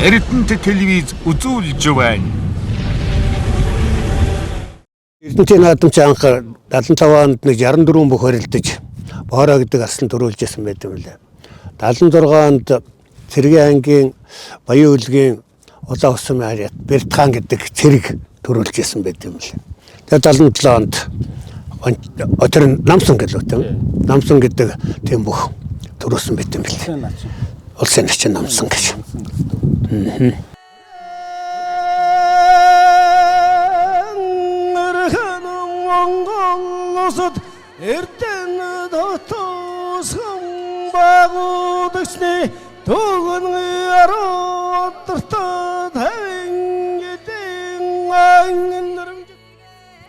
Эрдэнэт телевиз үзүүлж байна. Эрдэнэтийн наадамч анх 75 онд 64 бүх хорилдож Боороо гэдэг аслан төрүүлж байсан байт юм лээ. 76 онд Цэргийн ангийн Баян Үлгийн Улаан усны харьяат Бертхан гэдэг цэрэг төрүүлж байсан байт юм лээ. Тэгээд 77 онд Отор Намсан гэлөө тийм. Намсан гэдэг тийм бүх төрүүлсэн байт юм лээ. Улсын начин Намсан гэж. Эрдэнэ дотоосгон багуудагчны түгэн аруудтаа тавин гэдэг ангинэрм.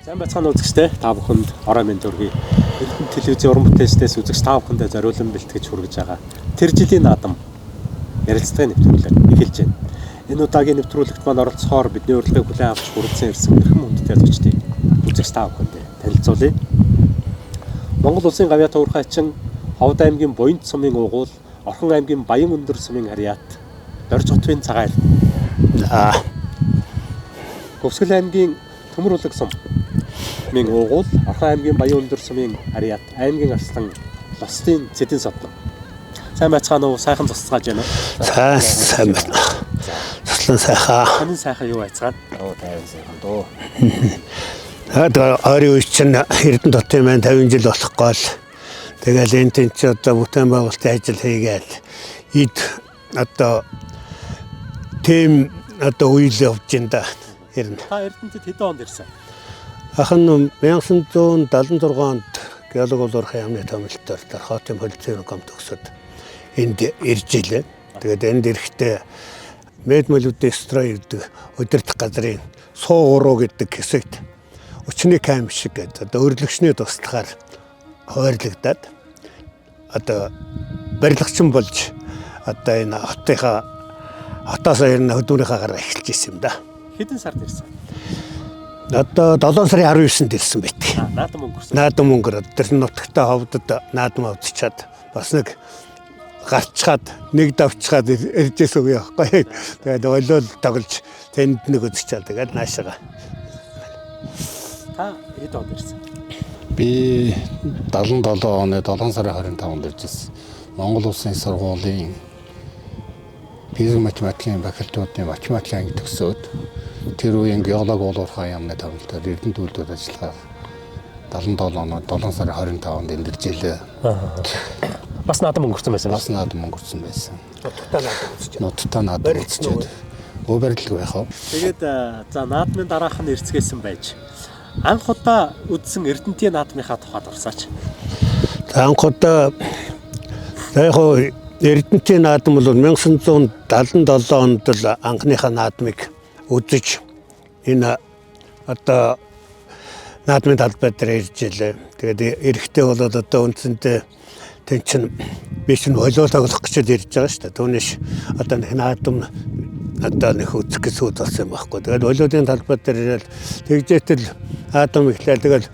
Сайн байцгаана үзэгчтэй та бүхэнд орой мэнд хүргэе. Эрдэнэт телевизийн уран бүтээлчдээс үзэгч та бүхэндээ зориулан бэлтгэж хүргэж байгаа тэр жилийн наадам ярилцлагын нэвтрүүлэг эхэлж байна. Энэ удаагийн нэвтрүүлэгт маань оролцохоор бидний урилгыг хүлээн авч хүргэсэн ирсэн хэрхэн хүндтэй залуучдыг үзэгч та бүхэндээ танилцуулъя. Монгол улсын гавьяа туурхайчин Ховд аймгийн Буянт сумын уугуул, Орхон аймгийн Баян өндөр сумын харьяат, Дорж хотын цагаан эрдэнэ. Говьсгол аймгийн Төмөр улаг сумын уугуул, Орхон аймгийн Баян өндөр сумын харьяат, аймгийн арслан Лостын цэдэн содон. Сайн байцгаана уу? Сайхан зогсгааж байна уу? Сайн байна. Заслан сайхан. Таны сайхан юу байцгаана? Тайван сайхан дөө. Ойрын үе чинь Эрдэнэт хотын маань 50 жил болохгүй л тэгэл энэ тэнч одоо бүтээн байгуулалтын ажил хийгээл эд одоо тийм одоо үйл явж байна да. Та Эрдэнэтэд хэдэн онд ирсэн? Ахын 1976 онд геолог улуурхай яамны томилтоор Дархотын полицейн комд төгсөд энд ирж илээ. Тэгээд энд ирэхдээ Медмөлүүдийн строй гэдэг удирдах газрын суугуруу гэдэг хэсэгт өчний камер шиг гэдэг одоо өрлөгчний туслахаар хойрлогдоод одоо барилгачин болж одоо энэ хотоос ирнэ хөдөлмөрийнхаа гараа эхэлж ирсэн юм да. Хэдэн сард ирсэн? Одоо 7 сарын 19-нд ирсэн байт. Наадам өнгөрсөн. Наадам өнгөрөөд тэр нутагтаа ховдод наадам авчичаад бас нэг гарчгаад нэг давчгаад иржсэн үе байхгүй. Тэгээд олол тоглож тэнд нэг үзчихээ тэгээд наашаага. Та хэд онд ирсэн? Би 77 оны 7 сарын 25-нд иржсэн. Монгол Улсын сургуулийн физик математикийн факультетийн математикийн анги төгсөөд тэр үеийн геолог улуурхай яамны томилтоор Эрдэнэт үйлдвэр ажиллагаар 77 оны 7 сарын 25-нд энд иржээ. Бас наадам өнгөрсөн байсан. Бас наадам өнгөрсөн байсан. Нутагтаа наадам үзчихээд. Өө барилдаг байх уу? Тэгээд за наадмын дараах нь эрцгээсэн байж анх удаа үзсэн Эрдэнэтийн наадмынхаа тухайд урсаач. Анх удаа яг Эрдэнэтийн наадам бол 1977 онд л анхныхаа наадмыг үзэж энэ одоо наадмын талбай дээр ирж илээ. Тэгээд эрэхтэй бол одоо үндсэндээ тэн чин би чинь болоо тоглох гэж ирж байгаа шүү дээ. Түүнийш одоо нэг наадам одоо нэг үзэх гэсэн үг болсон юм байхгүй. Тэгээд болоодын талбай дээр ирэл тэгжээтэл наадам ихлээл тэгэл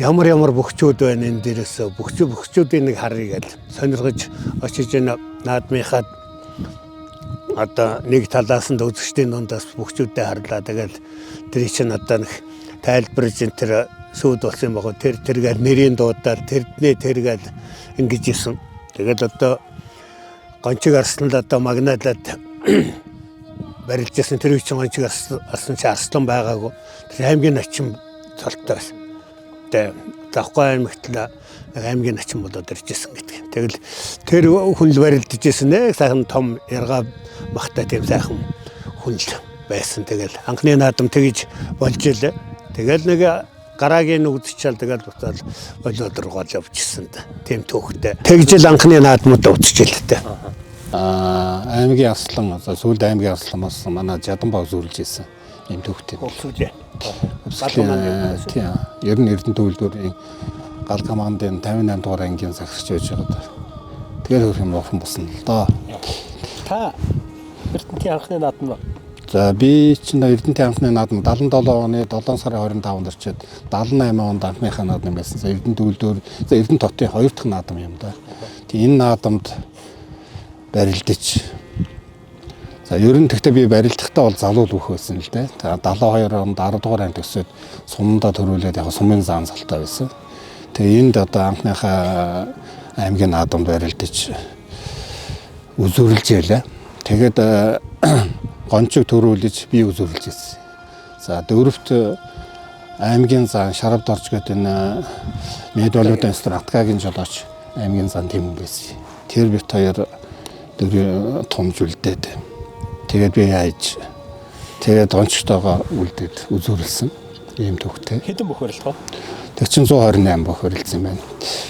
ямар бөхчүүд байна энэ дээрээс бөхчүүдийн нэг харъя гэж сонирхож очиж энэ наадмынхаа одоо нэг талаас нь үзэгчдийн дундаас бөхчүүдэд харлаа. Тэгэл тэр чинь одоо нэг тайлбарж энэ тэр сүйд болсон юм байна. Тэргээл нэрийн дуудаад тэргээл ингэж исэн. Тэгэл одоо гончиг арслан одоо магналаад барилжсэн тэр үеийн гончиг арслан чи арслан байгаагүй. Тэр аймгийн начин цолтой байсан. Тэгээд Давхгай аймагт л аймгийн начин болоод иржсэн гэдэг. Тэгэл тэр хүн л барилдаж исэн нэг сайхан том яргаа махтай тийм сайхан хүн л байсан. Тэгэл анхны наадам тэгж болж илээ. Тэгэл нэг гараагийн үдчийл тэгэл буцаал болоод руугаа явжсэн да. Тийм төөхтэй. Тэгж л анхны наадмууд үдчийлтэй. Аймгийн арслан сүүлд аймгийн арслан бас манай Жаданбаг зөрлж ирсэн. Ийм төөхтэй. Болсуулээ. Тийм. Ер нь Эрдэнэт үйлдвэрийн гал командын 58 дугаар ангийн загсч байж байгаа. Тэгээд хөрх юм офон босно л доо. Та Эрдэнэтийн анхны наадам. За би чинь Эрдэнэтийн анхны наадам 77 оны 7 сарын 25-нд орчоод 78 онд анхныхаа наадам байсан. За Эрдэнэт үйлдвэр Эрдэнэт хотын 2 дахь наадам юм да. Тэгээ энэ наадамд барилдаж За ер нь тэгтээ би барилдахдаа бол залуу л бүх байсан л дээ. 72 онд 10 дугаар анги төгсөөд сумдаа төрүүлээд яг сумын зан салтай байсан. Тэгээ энд одоо анхныхаа аймгийн наадамд барилдаж үзүүрлж ялаа. Тэгээд гончиг төрүүлж би үзүүрлж ирсэн. За дөрөвт аймгийн зан Шарав Дорж гэдэг энэ медалуудын стратегийн жолооч аймгийн зан тийм хүн байсан. Тэр бит хоёр томжулдээд тэгээд би хайж тэгээд гончтойгоо үлдээд үзүүрлсэн ийм төвхтэй. Хэдэн бүх барилга? Тэг чин 128 бүх барилдсан юм байна.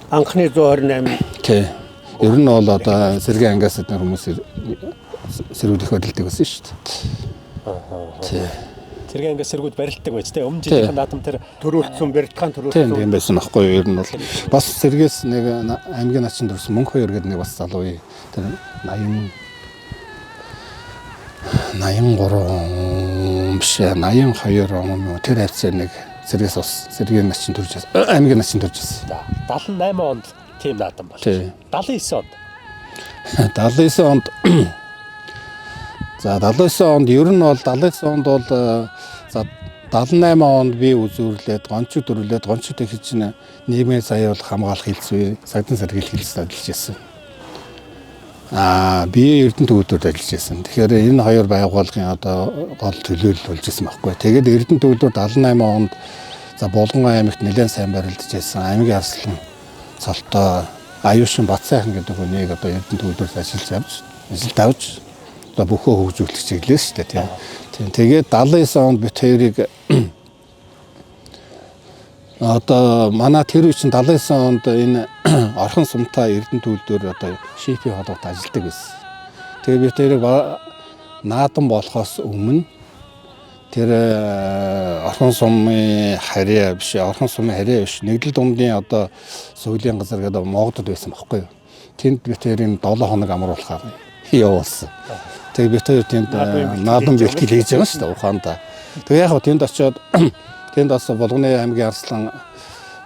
Анхны 128. Тий. Ер нь бол одоо сэргийн ангиас эдгээр хүмүүс сэргүүдэх барилдаг байсан шүү дээ. Тий. Сэргийн ангиас сэргүүд барилддаг байж тээ. Өмнө жилийн наадам тэр Төрүүлсэн барилдахын төрүүлсэн. Тийм байсан байхгүй юу? Ер нь бол бас сэргээс нэг аймгийн начин төрсөн Мөнх 2 гэдэг нэг бас залуу тэр 83 биш 82 он тэр хавцаа нэг сэргээс бас сэргийн начин төрж аймгийн начин төрж байсан. 78 онд тийм наадам болж. 79 онд. 79 онд за 79 онд ер нь бол 79 онд бол за 78 онд би үзүүрлээд гончиг төрүүлээд гончтой хичнээн нийгмийн саяул хамгаалах хэлцүү сагдан сэргийлэх хэлцүүд ажиллаж байсан. Би Эрдэнэтөвөдөд ажиллаж байсан. Тэгэхээр энэ хоёр байгууллагын одоо гол төлөөлөл болж байсан байхгүй. Тэгээд Эрдэнэтөвөдөд 78 онд за Булган аймагт нэлээд сайн барилдаж байсан. Аймгийн арслан цолтой Аюушин Батсайхан гэдэг хүнийг одоо Эрдэнэтөвөдөд ажилд авч одоо бөхөө хөгжүүлэх чиглэлээ шүү дээ тийм. Тэгээд 79 онд бит хоёрыг одоо манай тэр үеийн 79 онд энэ орхон сумтай Эрдэнэтөвөдөр одоо шипи холбоотой ажилладаг байсан. Тэгээ бит хоёрыг наадам болохоос өмнө тэр орхон сумын харьяа биш, орхон сумын харьяа биш. Нэгдэл дундын одоо суулийн газар гэдэг Могодод байсан байхгүй юу? Тэнд бит хоёрын 7 хоног амруулахаар явуулсан. Тэгээ бит хоёр тэнд наадам бэлтгэл хийж байгаа шүү дээ ухаандаа. Тэгээ яг хөө тэнд очиод тэнд бас Булганы аймгийн Арслан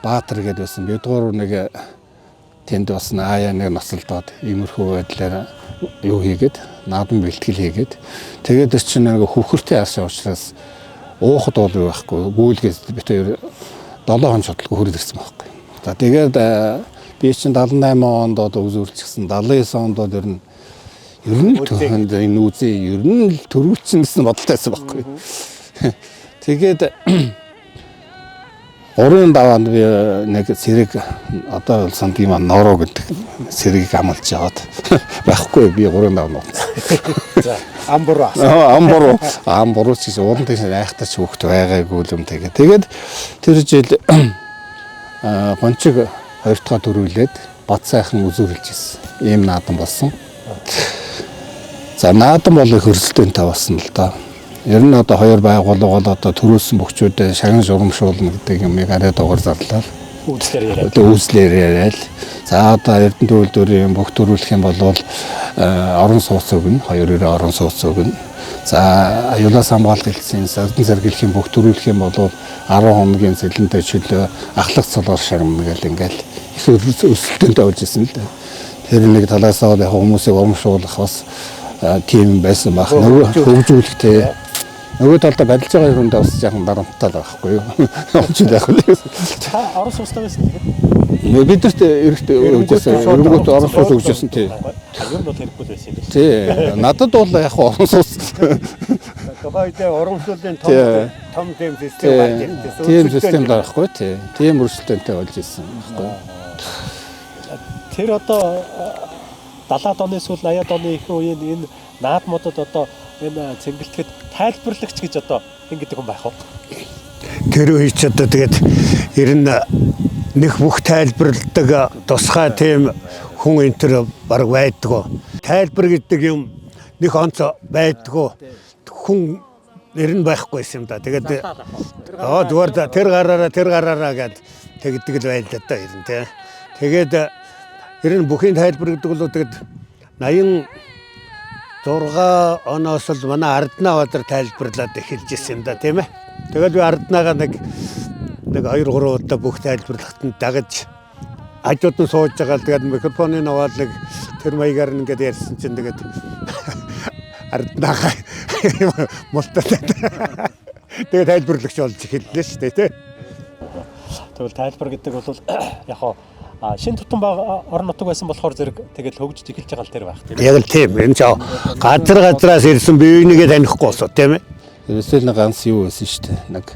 Баатар гэдэг байсан. Бидгуур нэг тэнд бас аяа нэг ноцолдоод иймэрхүү байдлаар юу хийгээд наадам бэлтгэл хийгээд тэгээд чинь нэг хөвхөртэй аршаа учраас уухад бол юу байхгүй гүйлгээс бит хоёр 7 хон шотлог хүрээд ирсэн байхгүй. За тэгээд би чинь 78 онд одоо үзүүлчихсэн 79 онд ер нь төхөнд энэ үзээ ер нь л төрүүлсэн гэсэн бодолтойсэн байхгүй. Тэгээд урын даваанд би нэг сэрэг одоо болсон тийм нороо гэдэг сэргийг амлж аваад байхгүй би урын даваанд. За амбуруу. Амбуруу ч гэсэн уран тийш айхтарч хөөхт байгаагүй юм тэгээд тэр жил гончиг 2 дахь төрүүлээд бат сайхан үзүүрлж ирсэн. Ийм наадам болсон. За наадам бол их хөрсөлтөнтэй болсон л да. Ер нь одоо хоёр байгууллага бол одоо төрүүлсэн бөхчүүд шагнал журамшуулна гэдэг юмыг арай дугаар зарлаа. Үүслэр яриад. За одоо Эрдэнэтөвөдөрийн бүх төрүүлэх юм бол орон сууц өгнө, 2 орон сууц өгнө. За аюулаас хамгаалах хэлтсийн сагдан сэргийлэх бүх төрүүлэх юм бол 10 хоногийн цэлэнтэй чөлөө ахлах цолоор шагнана гэл ингээл их өсөлтөнтэй болж ирсэн л да. Тэр нэг талаас нь яг хүмүүсийг урамшуулах бас тийм байсан баг. Нөгөө хөгжүүлэхтэй нөгөө талдаа барилж байгаа хүнд бас жоохон дарамттай байхгүй юу? Онцлог яг л. Та орон суустай байсан тийм. Бидэрт эрэхтэй өгчээсэн. Өргөт орон суус өгчээсэн тийм. Ер нь бол хэрэггүй байсан юм байна. Тийм. Надад бол яг орон суус. Тухайд орон суулийн том тийм систем байна. Тийм систем байхгүй тийм. Тийм өрсөлдөөнтэй болж ирсэн байхгүй. Тэр одоо 70-аад оны сүүл 80-аад оны их үеийн энэ наадмуудад одоо энэ цэнгэлтгэд тайлбарлагч гэж одоо ингэдэг хүн байх уу? Тэр үе ч одоо тэгээд ер нь нэг бүх тайлбарладаг тусгай тийм хүн энэ төр баг байдгүй. Тайлбар гэдэг юм нэг онцо байдгүй. Хүн ер нь байхгүйсэн юм да. Тэгээд зүгээр тэр гараараа гэд тэгдэг л байлаа да ер нь тий. Тэгээд ер нь бүхний тайлбар гэдэг бол тэгээд 86 оноос л манай Арднаа бадар тайлбарлаад эхэлж ирсэн юм да тийм ээ. Тэгээд би Арднаага нэг 2-3 удаа бүх тайлбарлахад нь дагаж хажууд нь сууж байгаа л тэгээд микрофоныг аваад нэг тэр маягаар ингээд ярьсан чинь тэгээд арднахаа мултаад. Тэгээ тайлбарлагч болж эхэллээ шүү дээ тий. Тэгвэл тайлбар гэдэг бол яг шин тутам орон нутаг байсан болохоор зэрэг тэгэл хөгжиж эхэлж байгаа л тэр байх тийм. Яг л тийм. Энэ ч газраас ирсэн биеийнийгээ танихгүй болсоо тийм ээ. Ерөөсөө нэг ганц юу байсан шүү дээ. Нэг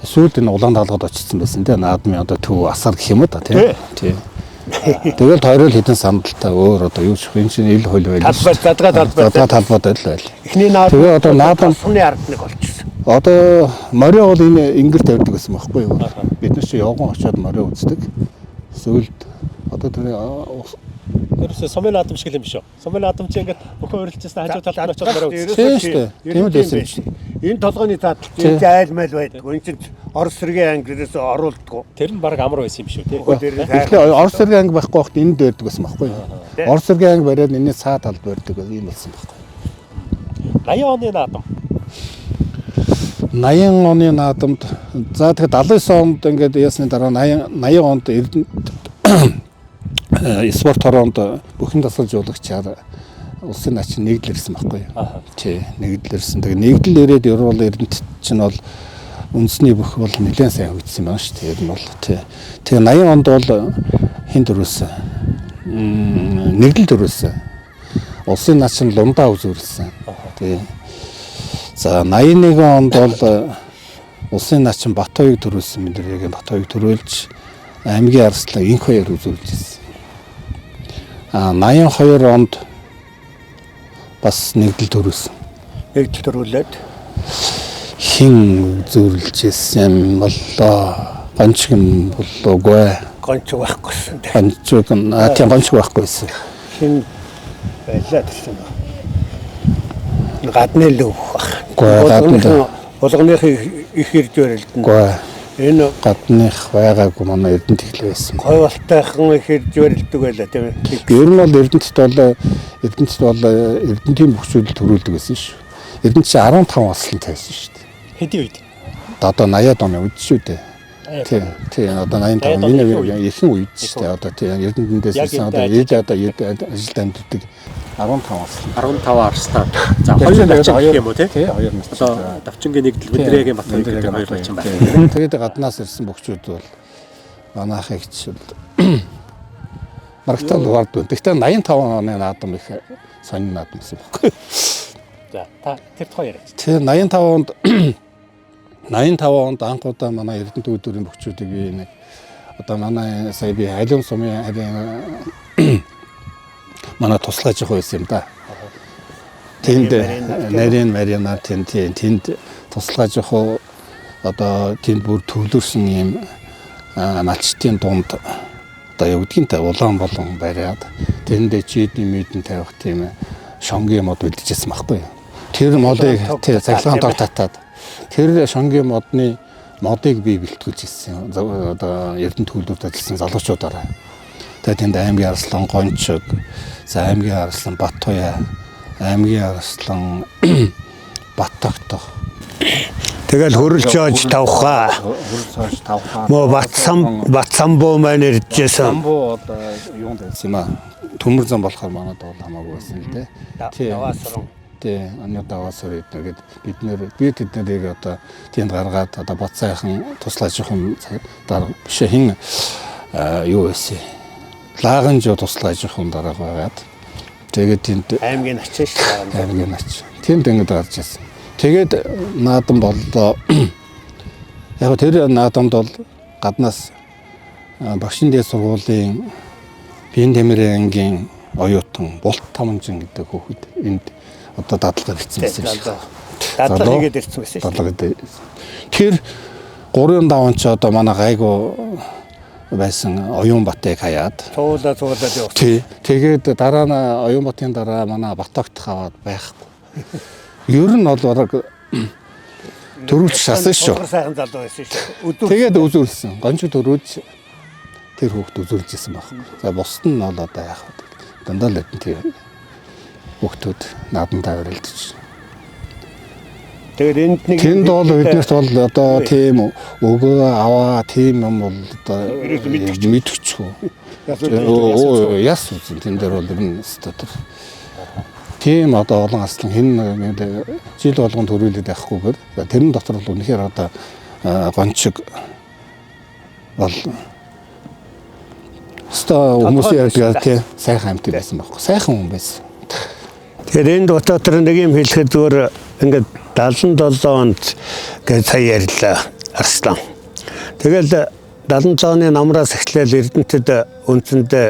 сүүлд энэ улаан даалгад очсон байсан тийм. Наадмын одоо төв асар гэх юм да тийм. Тийм. Тэгэл тойрол хідэн сандалтай өөр одоо юу ч энэ чинь ил хөл байл. Талбай байл. Эхний наадам. Тэгээ одоо наадам сумны ард нэг болчихсон. Одоо морио бол энэ ингэр тавьдаг гэсэн байхгүй юу? Бид нар чи явган очиод морио үздэг. Сүүлд одоо тэр ерөөсөө сумын наадам шиг юм биш үү? Сумын наадам чи ингээд өхөө урилжсэн хажуу талд нь очиод бараа үзсэн. тийм шүү дээ. Тийм л байсан юм чи. Энэ толгойн задлж энэ айл майл байдаг. Энэ чинь Орос сэргийн ангиас оруулдаг. Тэр нь баг амар байсан юм шүү тий. Тэгэхээр Орос сэргийн анги байхгүй байхад энд дээрдэг гэсэн байхгүй юу? Орос сэргийн анги бариад энэний цаа талд барьдаг юм болсон байхгүй. 80 оны наадам. 80 оны наадамд за тэгэхээр 79 онд ингээд ясны дараа 80 онд Эрдэнэт спорт хороонд бүхэн тасалжуулагчаар улсын начин нэгдэл ирсэн байхгүй юу? Тий, нэгдэл ирсэн. Тэгээ нэгдэл ирээд ерөөл Эрдэнэт чинь бол үндэсний бүх бол нэлээд сайн хөгжсөн юм байна шүү дээ. Ер нь бол тий. Тэгээ 80 онд бол хин төрөөсөн. Нэгдэл төрөөсөн. Улсын начин лундаа үзүүлсэн. Тий. За 81 онд бол улсын начин Батхоёг төрүүлсэн мэдрээгийн Батхоёг төрүүлж аймгийн арслан инх хоёр үзүүлжсэн. 82 онд бас нэгдэл төрүүлсэн. Нэгдэл төрүүлээд хин үзүүлжсэн боллоо. Гончгэн болоогүй. гончог байхгүйсэн. Гончог тийм гончог байхгүйсэн. Хин байлаа гэсэн юм. Гадны л өгөх гадны болгоных их ирж барилдана. Гүй. Энэ гадных байгаагүй манай Эрдэнэт ихлэ байсан. Хойволтойхон их ирж барилдаг байлаа тийм ээ. Ер нь бол Эрдэнэт бол Эрдэнэтийн бүхчүүл төрүүлдэг байсан шүү. Эрдэнэт чи 15 ослон тавьсан шүү дээ. Хэдийн үед? Одоо 80-аад оны үед шүү дээ. Тийм одоо 85 миний ихэнх үед шүү дээ. Одоо тийм Эрдэнэтэндээс ирсэн одоо ажилд амьддаг 15 ослон. 15 арслаа. За хоёр начин гэх юм уу тий? Хоёр начин. Одоо давчингийн нэгдэл Мэдрээгийн Батхоёг гэдэг хоёр начин байна. Тэгээд гаднаас ирсэн бүхчүүд бол манайхыг ч маргатал дуурд. Гэхдээ 85 оны наадам их сонин наадам гэсэн байхгүй. За та тэр тухай яриач. Тэр 85 онд анх удаа манай Эрдэнэт үүдүүрийн бүхчүүдийг би нэг одоо манай сая би Алиум сумын манай туслаж явах байсан юм да. Тэнд нарийн марина тэнд туслаж явах одоо тэнд бүр төвлөрсөн юм малчтын дунд одоо юу гэдгийг та улаан болон бариад тэрэндээ чийдний мэдэн тавих тийм шонгийн мод үлдэжсэн байхгүй юу. Тэр модыг цахилгаан дор татаад тэр шонгийн модны модыг би бэлтгүүлж ирсэн. Одоо Эрдэнэт төлөвлөлт ажилласан залуучуудаараа. Тэгээд тэнд аймгийн арслан гончог, за аймгийн арслан Батхоя, аймгийн арслан Баттогтох. Тэгэл хөрөлж оож тавхаа. Мо Батсамбуу маань иржсэн. Самбуу одоо юунд байсан юм аа. Төмөр зам болохоор манад бол хамаагүй байсан л дээ. Даваасран. Тий, ануудаас үрээд би тэднийг одоо тэнд гаргаад одоо бат сайхан туслаж явах юм дараа биш хин юу байсан. Лаганж туслаж явах юм дараа байгаад тэгээд тэнд аймгийн начин шүү дээ. Аймгийн начин. Тэнд ингэж гарч ирсэн. Тэгээд наадам боллоо. Яг тэр наадамд бол гаднаас багшийн дээд сургуулийн Биен Тэмрийн ангийн оюутан Булт Таманжин гэдэг хүүхэд энд одоо дадлага ирсэн байсан шүү. Дадлага хийгээд ирсэн байсан шүү. Дадлага. Тэр 3-5 он ч одоо манай гайгүй байсан Оюунбатыг хаяад цуулаад явсан. Тий. Тэгээд дараа нь Оюунбатын дараа манай Батогт хаваад байхгүй. Ер нь бол төрүүлж шасан шүү. Сайхан залуу байсан шүү. Тэгээд үзүүлсэн. Гончиг төрүүлж тэр хүүхд үзүүлжсэн байхгүй. За бусд нь бол одоо яах вэ? Дандаа л тийм хүүхдүүд наадамтай урилдаж. Тэгээд энд нэг тэнд бол биднэрт бол одоо тийм өгөө аваа тийм юм бол одоо мэдчихгүй. Яс үзэн тэн дээр бол энэ статус. тийм одоо олон аслан хэн жил болгон төрүүлээд байхгүйгээр тэрэн дотор бол үнэхээр одоо гончиг бол хүмүүсийн ярьдаг тий сайхан амьд байсан байхгүй. Сайхан хүн байсан. Тэгэхээр энэ дотор нэг юм хэлэхэд зүгээр ингээд 77 онд гэж сая ярьлаа Арслан. Тэгэл 77 оны намраас эхлээл Эрдэнэтэд үндсэндээ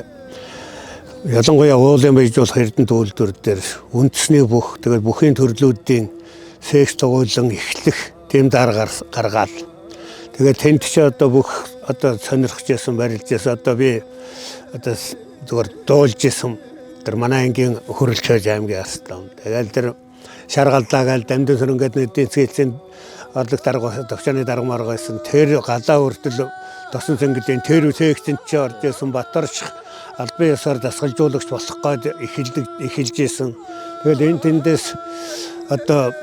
ялангуяа уулын бийжүүлэх Эрдэнэт үйлдвэр дээр үндэсний бүх тэгэл бүхий төрлүүдийн секс тугуулан эхлэх тийм дарга гаргаад тэгээд тэнд ч одоо бүх одоо сонирхож байсан барилж байсан одоо би одоо зүгээр дуулж исэн тэр манай ангийн хөрөлчөөж аймгийн Арслан. Тэгээд тэр шаргалдаагаал дамдын сөрөнгөд эдийн засгийн орлог дарга төвчны дарга маргайсан тэр галаа хүртэл тосон цэнглийн тэр үсэгчэн чи орж исэн Батарч албан ёсоор дасгалжуулагч болох гээд эхэлж исэн. Тэгэл энэ тэндээс одоо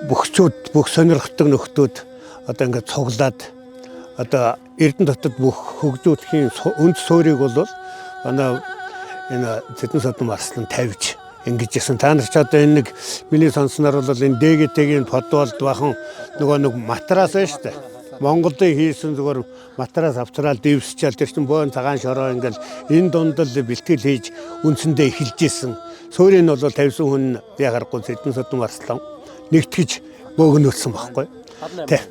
бүх сонирхдаг нөхдүүд одоо ингээд цуглаад одоо Эрдэнэ дотор бүх хөгжүүлэхийн үнд суурийг бол манай энэ Цэдэн Содон Арслан тавьж ингэж ясан. Та нар ч одоо энэ нэг миний сонсноор бол энэ ДГТ-ийн подвалд бахан нэг матрас байна шүү дээ. Монголын хийсэн зүгээр матрас авцраал дэвсчээл тэр чинь бөөн цагаан шороо ингээл энэ дунд л бэлтгэл хийж үндсэндээ эхэлж исэн. Суурийг нь бол тавьсан хүн ягарахгүй Цэдэн Содон Арслан нэгтгэж бөөгнөөсөн байхгүй. Тэ.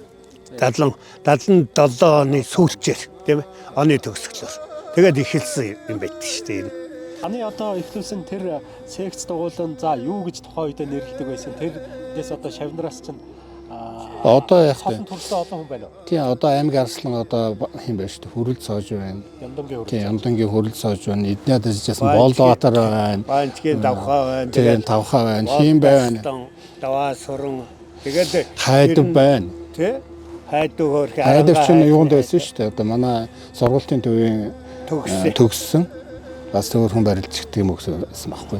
77 оны сүүлчээр тийм ээ оны төгсгөлөөр тэгээд эхэлсэн юм байдаг шүү дээ энэ. Таны одоо эхлүүлсэн тэр секц дугуулан за юу гэж тухайн үедээ нэрлэдэг байсан тэрнээс одоо шавнараас чинь одоо яг тийм төрсөн олон хүн байна уу? Тийм одоо аймгийн Арслан одоо хэм байна шүү дээ. Хүрэл цоож байна. Ямдангийн хүрэл цоож байна. Эднээд ажилласан Болбаатар байна. Банчгийн давхаа байна. Тийм давхаа байна. Хим байна. Даваа суран тэгээд хайдав байна. Тэ? Хайдав хөрх. Хайдав чинь юунд байсан шүү дээ. Одоо манай сургуулийн төвийн төгссөн. Бас төөрхөн барилж гэдэг юм өгсөн байхгүй.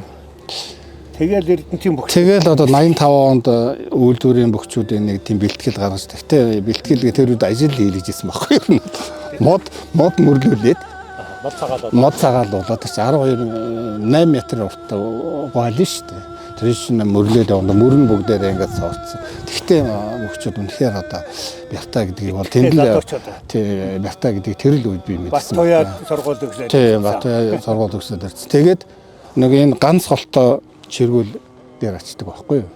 Тэгэл Эрдэнэтийн бүх. Тэгэл одоо 85 онд үйлдвэрийн бөхчүүдийн нэг тийм бэлтгэл гаргаж. Гэхдээ бэлтгэл тэр үед ажил хийлгэж ирсэн байхгүй. Мод мөрлүүлээд мод цагаал болоод 12 8 метр уртаа гоолно шүү дээ. Тэр чинь мөрлөөд явна. Мөрн бүгдээрээ ингээд сорцсон. Гэхдээ бөхчүүд үнэхээр одоо бяртаа гэдгийг бол тэмдэглээ. Тийм бяртаа гэдгийг тэр л үед би мэдсэн. Батуяа сургууль өгсөн. Тийм Батуяа сургууль өгсөн дэрч. Тэгээд нэг энэ ганц холтой чиргүүл дээр ачдаг байхгүй юу?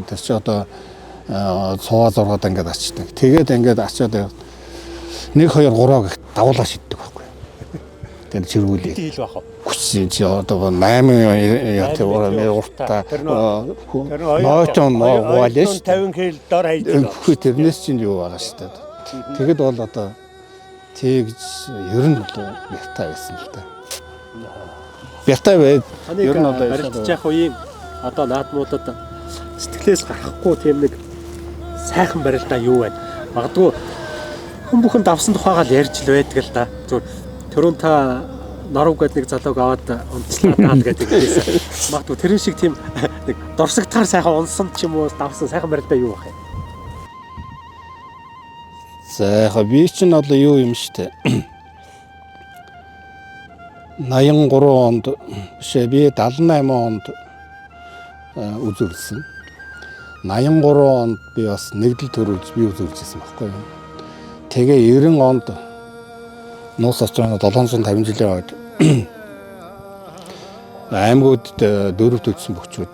Тэр чи одоо цуваа зургаад ингээд ачдаг. Тэгээд ингээд ачаад 1 2 3 гэх давуулаа шиддэг байхгүй юу? Тэр чиргүүлээ. Хил бах. Хүссэн чи одоо 8 уртаа ноочон ногоолээ шүү. 50 кг дор хайж. Тэрнээс чинь юу байгаа шүү дээ. Тэгэд бол одоо тэгж ер нь бол бяртаа байсан л да. Бяртаа бай. Ер нь одоо барилж яах үеийн одоо наадмуудад сэтгэлээс гарахгүй тийм нэг сайхан барилдаа юу байна. Магадгүй хүн бүхэн давсан тухайгаа л ярьж л байдаг л да. Зүгээр түрүүн та Норов гэдэг нэг залууг аваад унтслаа гэдэг хэлсэн. Магадгүй тэрэн шиг тийм нэг дурсагтахаар сайхан унсан ч юм уу давсан сайхан барилдаа юу байх юм. За яг би чинь одоо юу юм штэ. 83 онд бишээ би 78 онд үзүүлсэн. 83 онд би бас нэгдэл төрүүлж би үзүүлжсэн байхгүй юу. Тэгээ 90 онд нуус очроо 750 жилийн хойд аймагуудад дөрөв төгссөн бөхчүүд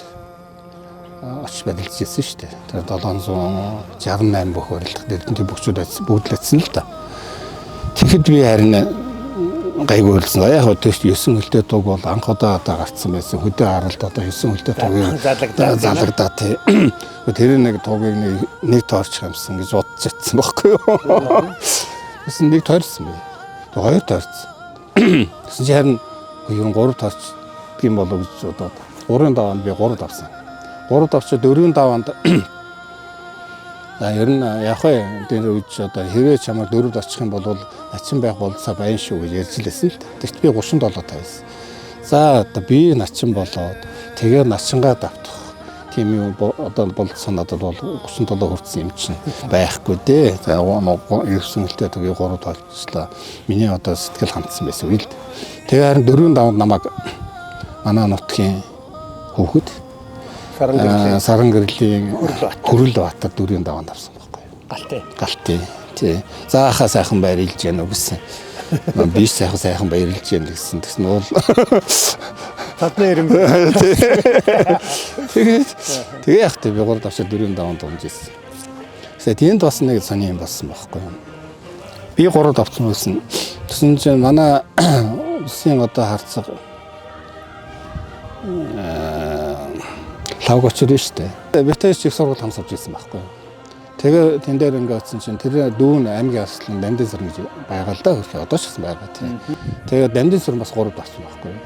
очиж барилж ирсэн шүү дээ. Тэр 768 бүх барилдах Эрдэнэтийн бөхчүүд бүгд л атсан л та. Тэгэхэд би харин гайгүй болсон. Яг одоо 9 хөлтэй туг бол анх удаа гарцсан байсан. Хөдөө харалт одоо 9 хөлтэй тугийг залагдаа тий. Тэр нэг тугийг нэг тоорч хамсан гэж бодож чадсан байхгүй юу. Тэсэн нэг тоорсон бай. Хоёр тоорсон. Тэсэн чи харин ер нь 3 тоорч гэх юм болов гэж бодоод 3-ын даваанд би 3 давсан. 3 давчаад 4-ийн даваанд ер нь яг тэр үед одоо хэрвээ чамаар 4 давчих юм бол начин байх болсоо байна шүү гэж ярьж лээсэн л. Тэгт би 37 тавьсан. За одоо би начин болоод тэгээ начингаа давтах тийм юм одоо болцсон надад бол 37 хүрсэн юм чинь байхгүй дээ. За 9 хөлтэй тугийг 3 тоолчлаа. Миний одоо сэтгэл хандсан байсан үйл. Тэгээ харин 4-ийн даваанд намайг манай нутгийн хүүхэд саран гэрлийн Хүрэл Баатар дүрийн даваанд авсан байхгүй. Галтай. Тий. Заахаа сайхан баярлж яана гэсэн. Би сайхан баярлж яана гэсэн. Тэгсэн нь уул Татны ирэм. Тэгээ яхтай би 3 давшаа дүрийн даваанд унжсэн. Тэнд бас нэг сони юм болсон байхгүй. Би 3 давцсан байсан. Тэгсэн чинь манай улсын одоо харцаг лавгочор шүү дээ. Битээс их сургууль хамсавж ирсэн байхгүй. Тэгээ тэн дээр ингээд утсан чинь тэр дүүн аймгийн аслан Дамдын сар гэж байгаа л да хөрхи одоо ч гэсэн байгаа тийм. Тэгээ Дамдын сар бас 3 давцсан байхгүй.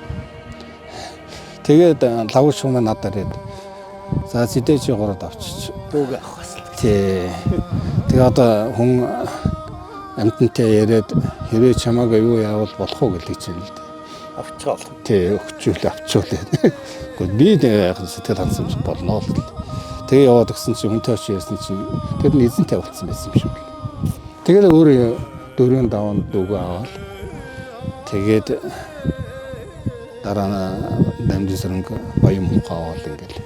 Тэгээд лавгоч хүмүүс надад ирээд за зэдээ чи 3 давчиж Дүүг авах бас. тий. Тэгээ одоо хүн амтантай яриад хэрэг чамаагаа юу яавал болох уу гэлээ чинь л дээ. Авчгаал. Тий, өгчүүл авчуулээ. Гэхдээ би яг сэтгэл хансан болно л. Тэгээ яваад гисэн чинь хүнтэй очиж ярьсан чинь тэр нь эзэнтэй болцсон байсан юм шиг. Тэгээд өөрөө дөрөв даван дүүгээ аваад тэгээд дараа нь Дамжин сэрэнг баян мухаа аваад ингээл.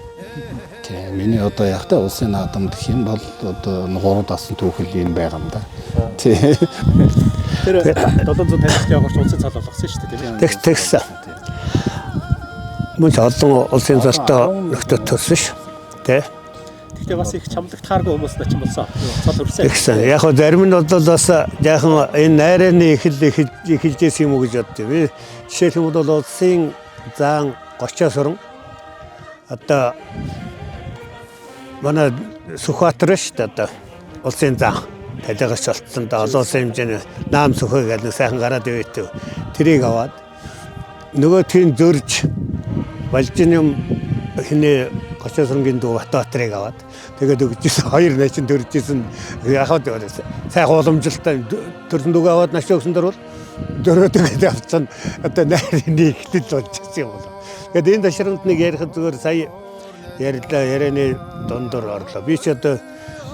Тий, миний одоо ягтай улсын наадамд гэх юм бол одоо 3 дасан түүхэл юм байгаа юм да. Тий. Тэр 750 явагч улсын цал болгосон шүү дээ тийм. Тэгсэн. Мөн ч олон улсын цалтай нөхдөд төрсөн ш. Тэ. Гэхдээ бас их чамлагдахааргүй хүмүүс начин болсон. Цал өрсөн. Тэгсэн. Яг хөө зарим нь бол бас яахан энэ найраны эхэлжсэн юм уу гэж боддог. Би жишээлх юм бол улсын заан 30-аас өрн одоо манай Сүхбаатар шүү дээ одоо улсын заан талигаас болцсон да олон улсын хэмжээний наам сөхөө гэдэг сайхан гараад ивэтэй. Тэрийг аваад нөгөө тийм зөрж Балжин юм хинэ 30 сарнгийн дүү Батбаатарыг аваад тэгээд өгчээсэн 2 начин төржсэн яхаад байсан. Сайхан уламжлалтай төрсөн дүүгээ аваад нааш өгсөн дөрвөл дөрөөдөд авцсан одоо найрны ихтэл болж ирсэн юм болоо. Тэгээд энэ ташранд нэг ярихад зүгээр сая ярианы дундор орлоо. Би ч одоо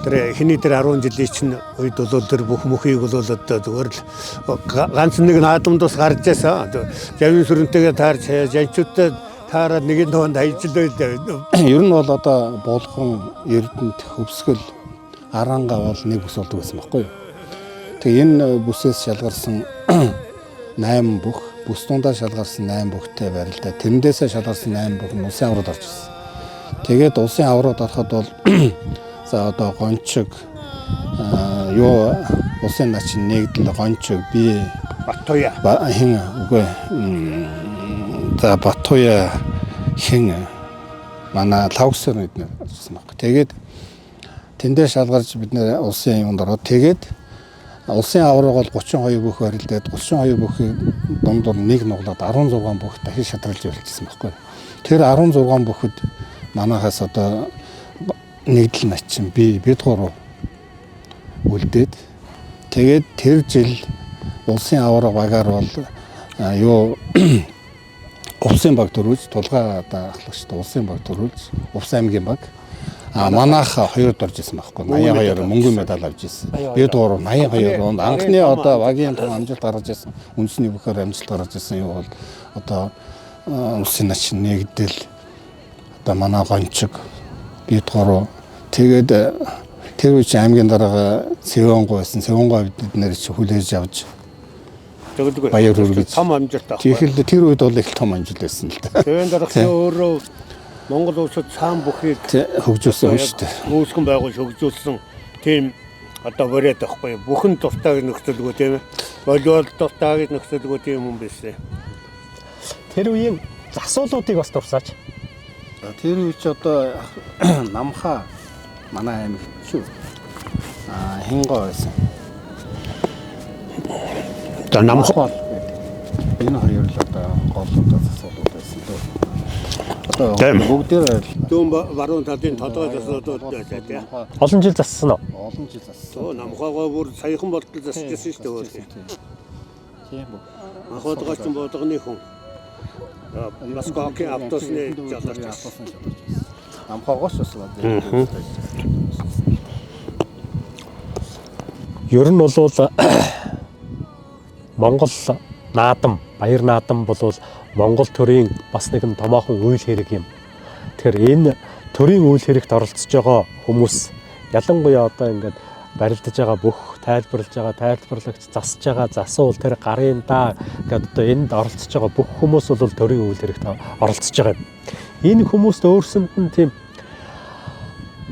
тэр хиний тэр 10 жилийн чинь үед бол тэр бүх мөхийг бол одоо зүгээр л ганц нэг наадамд бас гарч байсан. Жавын сүрэнтэйгээ таарч жанчуудтай таараад нэг нь тоонд ажиллаад. Ер нь бол одоо болгон Эрдэнэт хөвсгөл аранга бол нэг бүс болдог байсан байхгүй юу. Тэгээ энэ бүсээс шалгарсан 8 бүх бүс дундаа шалгарсан 8 бүхтэй барилдаа тэрнээсээ шалгарсан 8 бүх нь улсын аврагд орж ирсэн. Тэгээд улсын аврагд ороход бол за одоо гончиг юу улсын начин нэгдэл гончиг би Батуя хин үгүй за Батуя хин манай лавгсэр нэгдэл орсон баг. Тэгээд тэндээ шалгарч бид нэр улсын юмд ороод тэгээд улсын авраг бол 32 бүх барилдаад 32 бүхий дундуур нэг нуглаад 16 бүх дахин шатралж явуулчихсан байхгүй. Тэр 16 бүхэд манайхаас одоо нэгдэл начин бид гурав үлдээд тэгээд тэр жил улсын авраг багаар бол юу улсын баг төрүүлж тулгаа одоо ахлагчд улсын баг төрүүлж Увс аймгийн баг манайх 2-д орж исэн байхгүй 82 мөнгөн медаль авч исэн. Бид гурав 82 онд анхны одоо багийн том амжилт гаргаж исэн. Үндэсний бүхээр амжилт гаргаж исэн юу бол одоо улсын начин нэгдэл одоо манай гончиг бид гурав тэгээд тэр үеч аймгийн дарга Сэвэнгой байсан. Сэвэнгой бид нэр чи хүлээж авч зөвлөгөө баяр хүргэж том амжилт авах. Тэгэхэл тэр үед бол их том амжилт байсан л да. Тэвэн дарагчаа өөрөө Монгол улсад цаан бүхийг хөгжүүлсэн шүү дээ. Үүсгэн байгуул хөгжүүлсэн тийм одоо бариад байхгүй. Бүхэн дуртайг нөхцөлгөө тийм ээ. Волейбол дуртайг нөхцөлгөө тийм юм байсан. Тэр үеийн асуулуудыг бас дурсаач. Тэр үед ч одоо намха манай аймаг шүү. Хингой байсан. Одоо намха энэ хоёр л одоо голлуудаас асуудал байсан дөө. Одоо бүгдээр дүүн баруун талын толгой асуудал байсан тийм. Олон жил зассан уу? олон жил зассан. Намхагаа бүр саяхан болтол засчихсан шүү дээ. Тийм үү. Анхудгаач болгоны хүн. Москвагийн автобусны жолооч. Намхагоос услаа. Ер нь бол Монгол наадам, баяр наадам бол Монгол төрийн бас нэгэн томоохон үйл хэрэг юм. Тэгэхээр энэ төрийн үйл хэрэгт оролцож байгаа хүмүүс ялангуяа одоо ингээд барилдаж байгаа бүх тайлбарлагч засж байгаа засуул тэр гарын даа гэдэг одоо энд оролцож байгаа бүх хүмүүс бол төрийн үйл хэрэгт оролцож байгаа юм. Энэ хүмүүст өөрсөнд нь тийм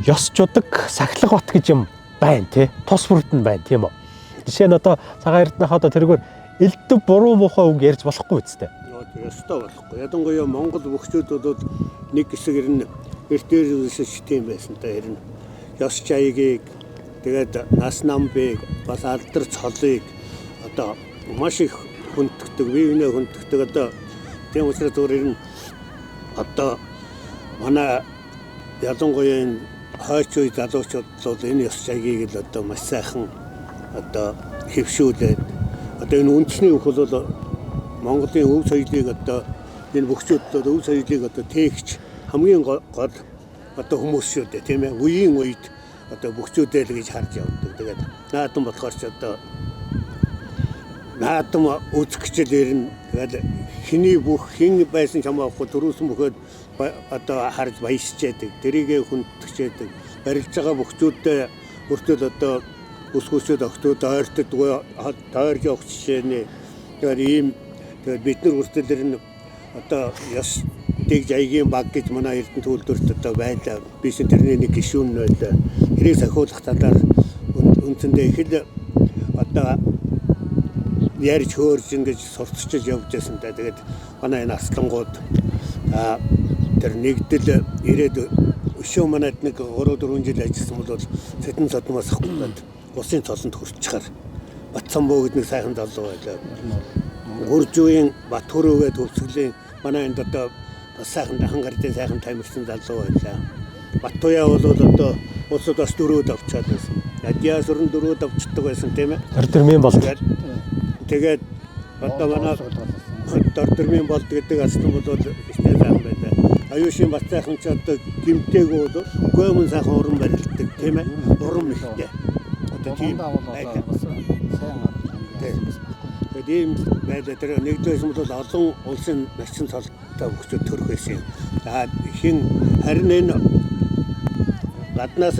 ёс жудаг сахилга бат гэж юм байна тий. Тус бүрдэн байна тийм үү. Жишээ нь одоо цагаан эрдэнэхээ одоо тэргээр элдв буруу муухай үг ярьж болохгүй үстэй. Ёстой болохгүй. Ядангуяа Монгол бүхчүүд бол нэг хэсэг ирнэ эрдээрээс тийм байсан та ирнэ. Ёс жаягийг тэгээд нас намбыг бас алдар цолыг одоо маш их хүнддэг, биенээ хүнддэг одоо тийм учраас өөр одоо манай ялангуяа энэ хойч үе залуучууд бол энэ ёс жаягийг л одоо маш сайхан одоо хэвшүүлээд одоо энэ үндэсний үг бол Монголын өв соёлыг одоо энэ бүхчүүд өв соёлыг одоо тээгч хамгийн гол одоо хүмүүс шүү дээ тийм ээ. Үеийн үед одоо бүхчүүдээ л гэж харж явдаг. Тэгээд наадам болохоор ч одоо наадам үзэх гэж л ирнэ. Тэгээд хиний бүх хин байсан ч хамаахгүй төрүүлсэн бөхөд одоо харж баясчээдэг. Тэрийгэ хүндчээдэг. Барилж байгаа бүхчүүдээ өөртөө одоо өсгөөсөд өгтөд ойртодгүй тойрж явах жишээний тэгээд ийм тэгээд бид нар үртэл нь одоо ёс дэг жаягийн баг гэж манай Эрдэнэ төлөвлөлт одоо байлаа. Биш тэрний нэг гишүүн байлаа. Тэрийг сахиулах талаар үндсэндээ их л одоо ярьж хөөрж ингэж сурталчилж явж байсан та. Тэгээд манай энэ аслангууд тэр нэгдэл ирээд өшөө манайд нэг 3-4 жил ажилласан бол Сэдэн содмоос хавтаад усын цолонд хүрчихээр Батсанбоо гэдэг нэг сайхан залуу байлаа. Гуржуугийн Батхөрөөгээ төвсгөлийн манай энд одоо бас сайхан хангардын сайхан тамирчин залуу байлаа. Баттуяа бол одоо улсад бас 4-д авчаад байсан. Ядиас өрн 4-д авчдаг байсан тийм ээ. Дордөрмийн бол тэгээд одоо манай дордөрмийн болд гэдэг аслан бол ихтэй сайхан байлаа. Аюушийн бас сайхан ч одоо гимтэйгөө бол гомон сайхан уран барилддаг тийм ээ. Уран ихтэй. Одоо тийм байлаа. Тэгээд ийм байлаа. Тэр нэгдээс бол олон улсын начин цолтой бүхчүүд төрөх байсан. За хин харин энэ гаднаас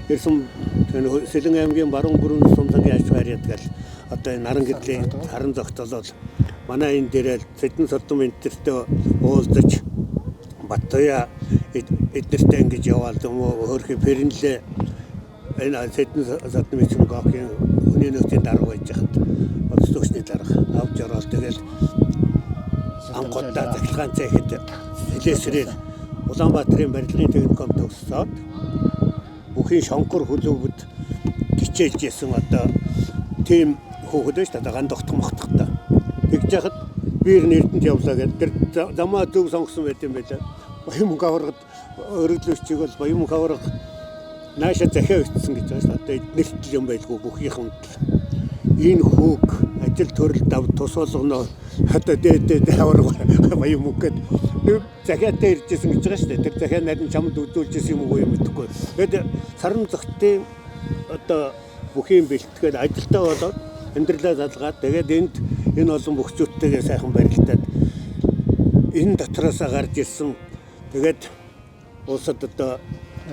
ирсэн Сэлэн аймгийн баруун бүрэн сумлагийн аж харьяат гал одоо энэ наран гэдлийн харан зогтолол манай энэ дээрээ Сэдэн содом энтертэй уулзаж Баттуяа эднэртэй ингэж яваал юм уу хөрхи пэрнлээ энэ Сэдэн содомын гоохийн хүний нөхцөлийн дарга байж хад бодсогчны дарга авч ороод тэгэл анхудаа захилгаан цайхэд хэлээсрээр Улаанбаатарын барилгын техникум төгссөөд бүхийн шонкор хөлөвд гिचээлж ясан одоо тийм хөөхд байж та гандохтох мохтохтой. Тэгж яхад биер нэрдэнд явлаа гэдэг тэр замаа зөв сонгосон байт юм байлаа. Баямунх аваргад өргөлөөчийг бол баямунх аварга нааша захиа өгсөн гэж байна. Одоо эднэртэл юм байлгүй бүхийнхэн энэ хүүг ажил төрөл дав тус болгоно одоо дээд аварга баямунх гэдэг захиатай иржсэн гэж байгаа шүү дээ. Тэр захиа нарийн чамд үзүүлжсэн юм уу юм мэдэхгүй. Тэгэд саран зохтын одоо бүхийн бэлтгэл ажилтаа болоод амьдралаа залгаад тэгээд энд энэ олон бүхчүүдтэйгээ сайхан барилдаад энэ дотроос гарч ирсэн. Тэгээд улсад одоо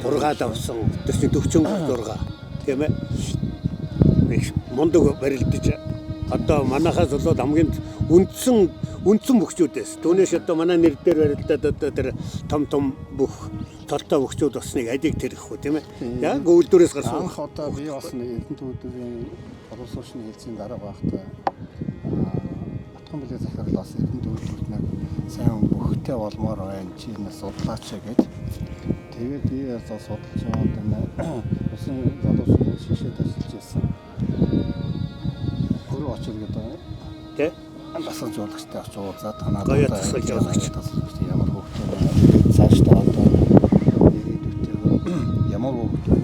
зургаал авсан. Тэр чинь 46 тийм ээ. Мундаг барилдаж одоо манайхаас болоод хамгийн үндсэн бүхчүүдээс түүнээс одоо манай нэр дээр барилдаад одоо тэр том бүх толтой бүхчүүд болсныг адиг тэрхгүй тийм ээ. Яг үйлдвэрээс гарсан. Анх одоо би бас нэг Эрдэнэ төлөвлөрийн боловс суурьны хэлцээний дарга байхдаа Батхан билээ захирал бас Эрдэнэ төлөвлөрт нэг сайн бүхтэй болмоор байна чи энэ судлаач гэж. Тэгээд би бас судалж яваад энэ усын залуучууд шишээ тасалж ирсэн. Хөрөө очил гэдэг Тэ? Тасалж уулагчтай очиж уулзаад танаа тасалж уулагч ямар хөөхтэй цааш та одоо ирээдүйтэй ямар хөөхтэй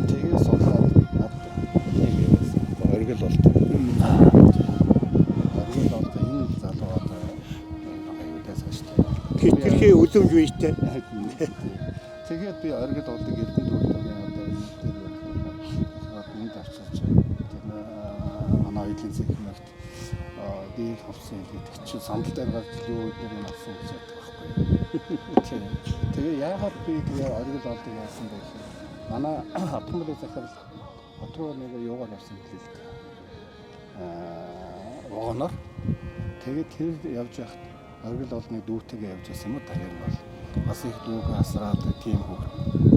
тэгээ судлаад оргил болдог. Оргил болдог энэ залуу одоо аюултай цааштай. Тэрхий үлэмж үйтэй. Тэгээд би оргил болдог Эрдэнэ төлөвлөрийн одоо энд авчирч манай эдийн засгийн би хавсан гэдэг чинь сандал дээр гарч юу гэдэг нь авсан гэж байдаг байхгүй. Тэгээ яагаад би тэгээ оргил олдог яасан бэ гэхээр манай автомобиль захирал хот руу нэг юугаар явсан гэлээ л дээ. Вагоноор тэгээд тэр явж байхад оргил олны дүүтэйгээ явж байсан юм уу та яг бол бас их дүүг асраад тийм хүүхд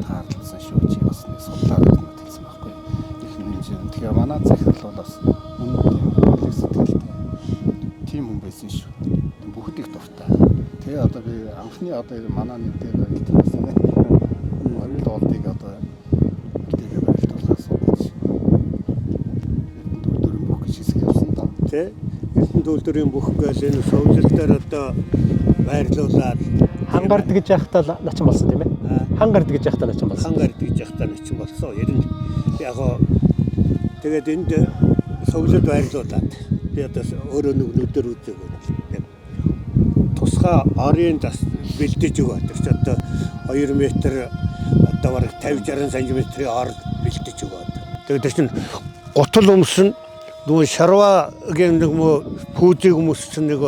таарлсан шүү чи бас нэг судлаад байна гэсэн байхгүй. Их хэмжээнд тэгэхээр манай захирал бол бас өмнө тийм хөлөг сэтгэлтэй тийм хүн байсан шүү. Бүгд их дуртай. Тэгээ одоо би анхны одоо манай нэг дээр барилдсан байна. Оргил олдыг одоо тэгээ барилдуулахаас болж дөрөв бүх гэж хэсэг явсан даа. Тэ Эрдэнэ төлөвлөрийн бүх гээл энэ сувлалтаар одоо байрлуулаад Хангард гэж яхтаа начин болсон тийм ээ. Хангард гэж яхтаа начин болсон. хангард гэж яхтаа начин болсон. Ер нь яг тэгээд энд сувлалт байрлуулад би одоо өөрөө нүдээр үзээгүй. Тусгай орын зас бэлдэж өгөө. Тэр одоо 2 м одоо бараг 50-60 см-ийн ор бэлдэж өгөө. Тэгээд тэр чинь гутал өмсөн нөгөө шарвагийн нэг мө пүүзийг өмссөн нэг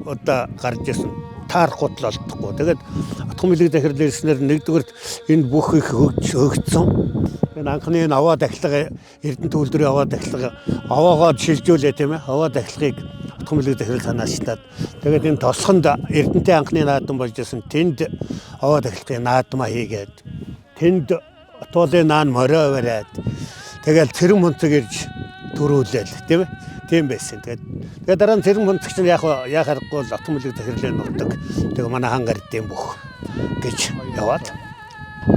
одоо гарч ирсэн. Таарах гутал олдохгүй. Тэгээд атгам билэг захирал ирснээр нэгдүгээр энэ бүх их хөгжсөн. Энэ анхны энэ аваа дахилга Эрдэнэ төлөвлөрийн аваа дахилга аваагаа шилжүүлээ тийм ээ. Аваа дахилгыг атгам билэг захирал санаачлаад тэгээд энэ тосхонд Эрдэнэтэй анхны наадам болж ирсэн тэнд аваа дахилгын наадмаа хийгээд тэнд туулын наан морио бариад тэгээд цэрэн мунцэг ирж төрүүлээл тийм ээ. Тийм байсан. Тэгээд дараа нь цэрэн мунцэг чинь яг харахгүй л атгам билэг захирлын нутаг тэгээд манай хангардын бүх гэж яваад.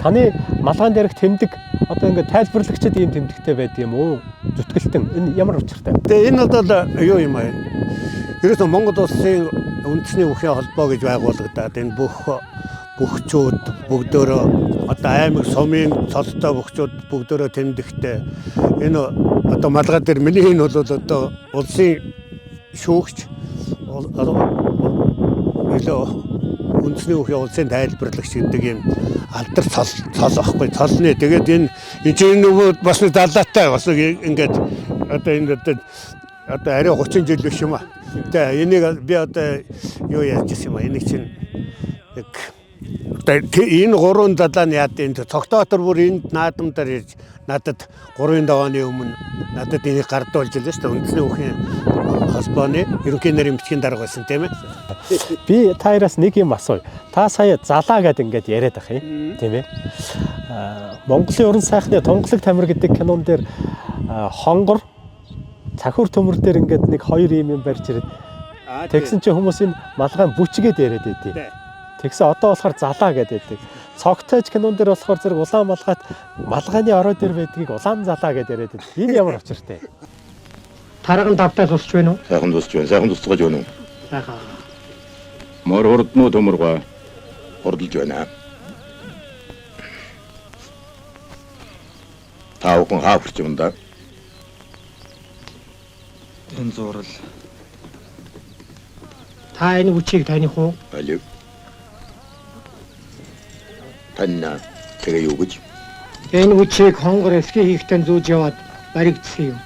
Таны малгайн дээрх тэмдэг одоо ингээд тайлбарлагчид ийм тэмдэгтэй байдаг юм уу? Зүтгэлтэн энэ ямар учиртай? Тэгээ энэ бол юу юм аа? Ерөөсөө Монгол улсын үндэсний бүхий холбоо гэж байгуулагдаад энэ бүхчүүд бүгдөө одоо аймаг сумын цолтой бүхчүүд бүгдөө тэмдэгтэй. Энэ одоо малгай дээр миний энэ бол одоо улсын шүүгч үндэсний бүхий улсын тайлбарлагч гэдэг юм алдар цол ахгүй цолны. Тэгээд энэ нөгөө бас нэг далаатай бас ингээд одоо энэ одоо арай 30 жил биш юм аа. Тэгээ энийг би одоо юу яаж ирсэн юм аа. Энийг чинь яг энэ 3 далаа нь яад энэ цогтоотор бүр энд наадамдаар ирж надад 3 давааны өмнө надад энийг гардуулж илээ шүү дээ. Үндэсний бүхий холбооны ерөнхий нарийн бичгийн дарга байсан тийм ээ. Би таараас нэг юм асууя. Та сая залаа гэдэг ингээд яриад ах юм тийм ээ. Монголын уран сайхны Тунгалаг тамир гэдэг кинон дээр хонгор цахиур төмөр дээр ингээд нэг 2 юм барьж ирээд тэгсэн чинь хүмүүс энэ малгайн бүчгээд яриад байдیں۔ Тэгсэн одоо болохоор залаа гэдэг. Цогтойч кинон дээр болохоор зэрэг улаан малгайт малгайны орой дээр байдгийг улаан залаа гэдэг яриад байдаг. Энэ ямар учиртай? Тарган давтаа тусч байна уу? Сайхан тусч байна. Сайхан тусгаж байна уу? Сайхан. Мөр хурднуу төмөргөө хурдалж байна. Та бүхэн хаа хүрч юм да? Энэ зурал. Та энэ хүчийг таних уу? Алив. Танна тэгээ юу гэж? Энэ хүчийг хонгор эсхий хийхтэн зүүж яваад баригдсан юм.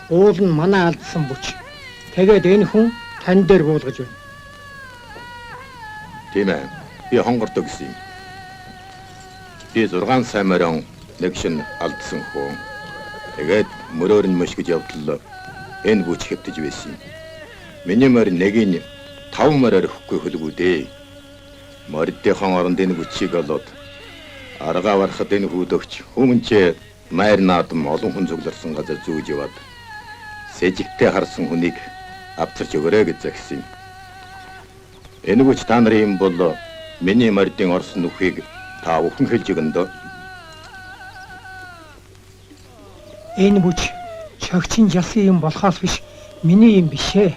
Уул нь манай алдсан бүч. Тэгээд энэ хүн тань дээр буулгаж байна. Тийм ээ. Би хонгордог гэсэн юм. Би 6 сая морин нэг шин алдсан хүн. Тэгээд мөрөөр нь мөш гэж явдлаа. Энэ бүч хэвтэж байсан юм. Миний морин нэгийг 5 мороор өгөхгүй хөлгүү дээ. Моридын оронд энэ бүчийг олоод аргаа барахад энэ хүүдөгч хүмүүнчээ майр наадам олон хүн зөвлөрсөн газар зүүж яваад сэжигтэй харсан хүнийг авчирч өгөөрэй гэж загсан юм. Энэ бүч та нарын юм бол миний моридын орсон нүхийг та бүхэн хэлж өгнө дөө. Энэ бүч чогчин ялсан юм болохоос биш миний юм бишээ.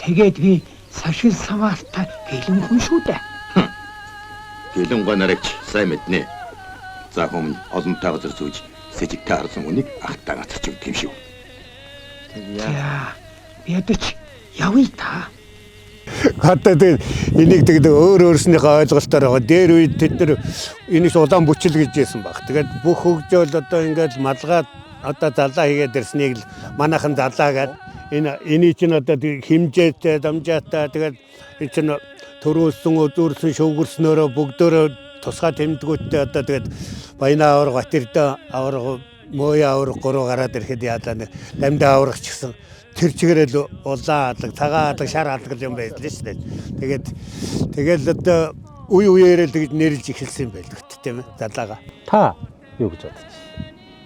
Тэгээд би сашил самаалтай гэлэн хүн шүү дээ. Гэлэн гонорч сайн мэднэ. За хүмүүн олонтой газар зүүж сэжигтэй харсан хүнийг ахтаа гацарч өгд юм шүү. Яа, ядаж явъя та. Одоо энийг тэгээд өөрснийхөө ойлголтоор байгаа. Дээр үед тэд нар энийг улаан бүчил гэж хэлсэн баг. Тэгээд бүх хөгжөөл одоо ингээд малгаад одоо залаа хийгээд ирснийг л манайхан залаа гэдэг. Энийг чинь одоо хэмжээтэй, дамжаатай тэгээд энэ чинь төрүүлсэн үзүүрсэн шүүгэрснөөрөө бүгдөө тусгай тэмдгүүдтэй одоо тэгээд баяна авраг батэрдэ авраг мөе авраг гурав гараад ирэхэд яалаа нэг дамдаа аврагч гэсэн тэр чигээрэл улаан алга, цагаан алга, шар алга юм байлээ шүү дээ. Тэгэл одоо үе үеэрээ л тэгж нэрлж эхэлсэн байлгүй тийм ээ залаага. Та юу гэж бодож?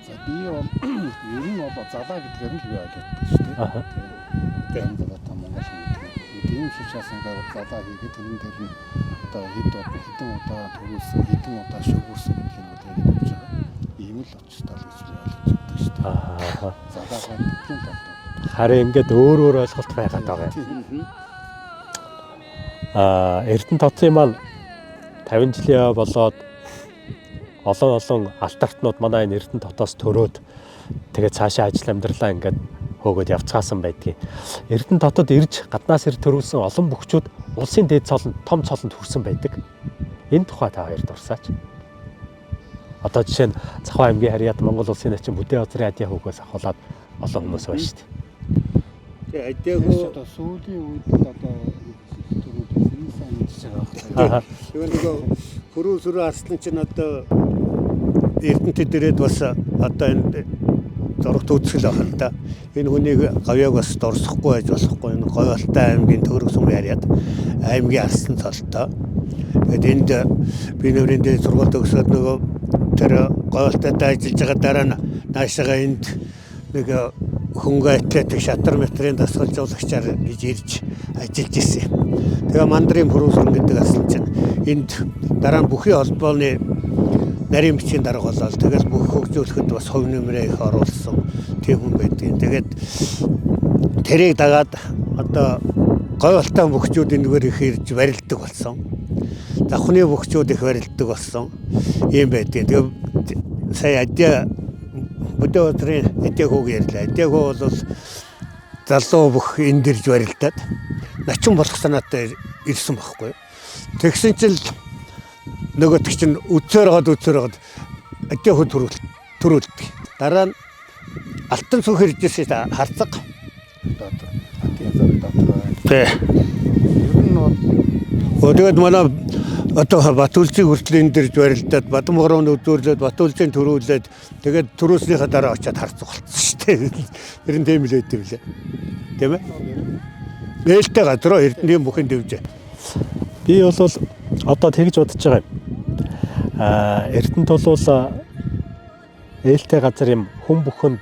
За би бол ер нь бол залаа гэдгээр нь л би ойлгодог шүү дээ. Аа. Тийм залаа та Монгол хүн. Тийм шишээс ингээд залаа хийгээд тэрэн дээр нь одоо хэдэн удаа төрүүлсэн, хэдэн удаа шүүгүүрсэн гэх юм бол яг явж байгаа. Ийм л очтой л гэж би ойлгож байдаг шүү дээ. Аа. Залаагаа тийм бол Харин ингээд өөр ойлголт байгаад байгаа юм. Эрдэнэ тооцын маань 50 жилийн болоод олон алтартнууд манай энэ Эрдэнэ дотоос төрөөд тэгээд цаашаа ажил амьдралаа ингээд хөөгөөд явцгаасан байдгийг. Эрдэнэ дотод ирж гаднаас ир төрүүлсэн олон бүхчүүд улсын дээд цолонд том цолонд хүрсэн байдаг. Энэ тухай та хоёр дурсаач. Одоо жишээ нь Цахаа аймгийн Харьяат Монгол улсын начин бүдээ газрын адийн хөвгөөс ахуулаад олон хүмүүс байна шүү дээ. Тэгээ адайгүй одоо сүүлийн үед л одоо төрүүлсэн сайн мэдж байгаа. Тэгээ нөгөө хөрөөсрөө арслан чинь одоо Эрдэнэтэд ирээд бас одоо энэ зурагт үзэл байна л да. Энэ хүнийг гавьяаг бас дурсахгүй байж болохгүй. Энэ Говьолтой аймгийн Төрөг сум Харьяат аймгийн арслан цолтой. Тэгээд энд би нэрийн дээр сургалт өгсөд нөгөө тэр Говьолтойд ажиллаж байгаа дараа нь наашаага энд нэг хөнгө атлетик шатар метрийн дасгалжуулагчаар гэж ирж ажиллаж ирсэн. Тэгээ мандрын хөрөөсрөн гэдэг асал чинь энд дараа нь бүхий холбооны нарийн бичгийн дарга болоод тэгэл бүх хөгжүүлэхэд бас хувь нэмрээ их оруулсан тийм хүн байдгийг. Тэгээд тэрийг дагаад одоо Говьолтой бүхчүүд энэгээр их ирж барилдаг болсон. Давхны бүхчүүд их барилдаг болсон. Ийм байдгийг. Тэгээ сая адья бүдээ өдрийн эдэг хөөг ярьлаа. Эдэг хөө бол залуу бүх энд ирж барилдаад начин болох санаатай ирсэн байхгүй. Тэгсэн чинь нөгөөт чинь үцээр гоод эдэг хөө төрүүлдэг. Дараа нь алтан сүх иржсэн харцаг. Тэ. Тэгээд манай одоо Батүлжийг хүртэл энэ дэрж барилдаад Бадамгорооны үзүүрлээд Батүлжийн төрүүлээд тэгээд төрөөснийхаа дараа очиад харцуг болчихсон шүү дээ. Тэр нь тийм л байд юм лээ. Тийм ээ. Нээлттэй газар Эрдэнэгийн бүхэн дэвжээ. Би бол одоо тэгж бодож байгаа юм. Эрдэнэт бол ээлтэй газар юм хүн бүхэнд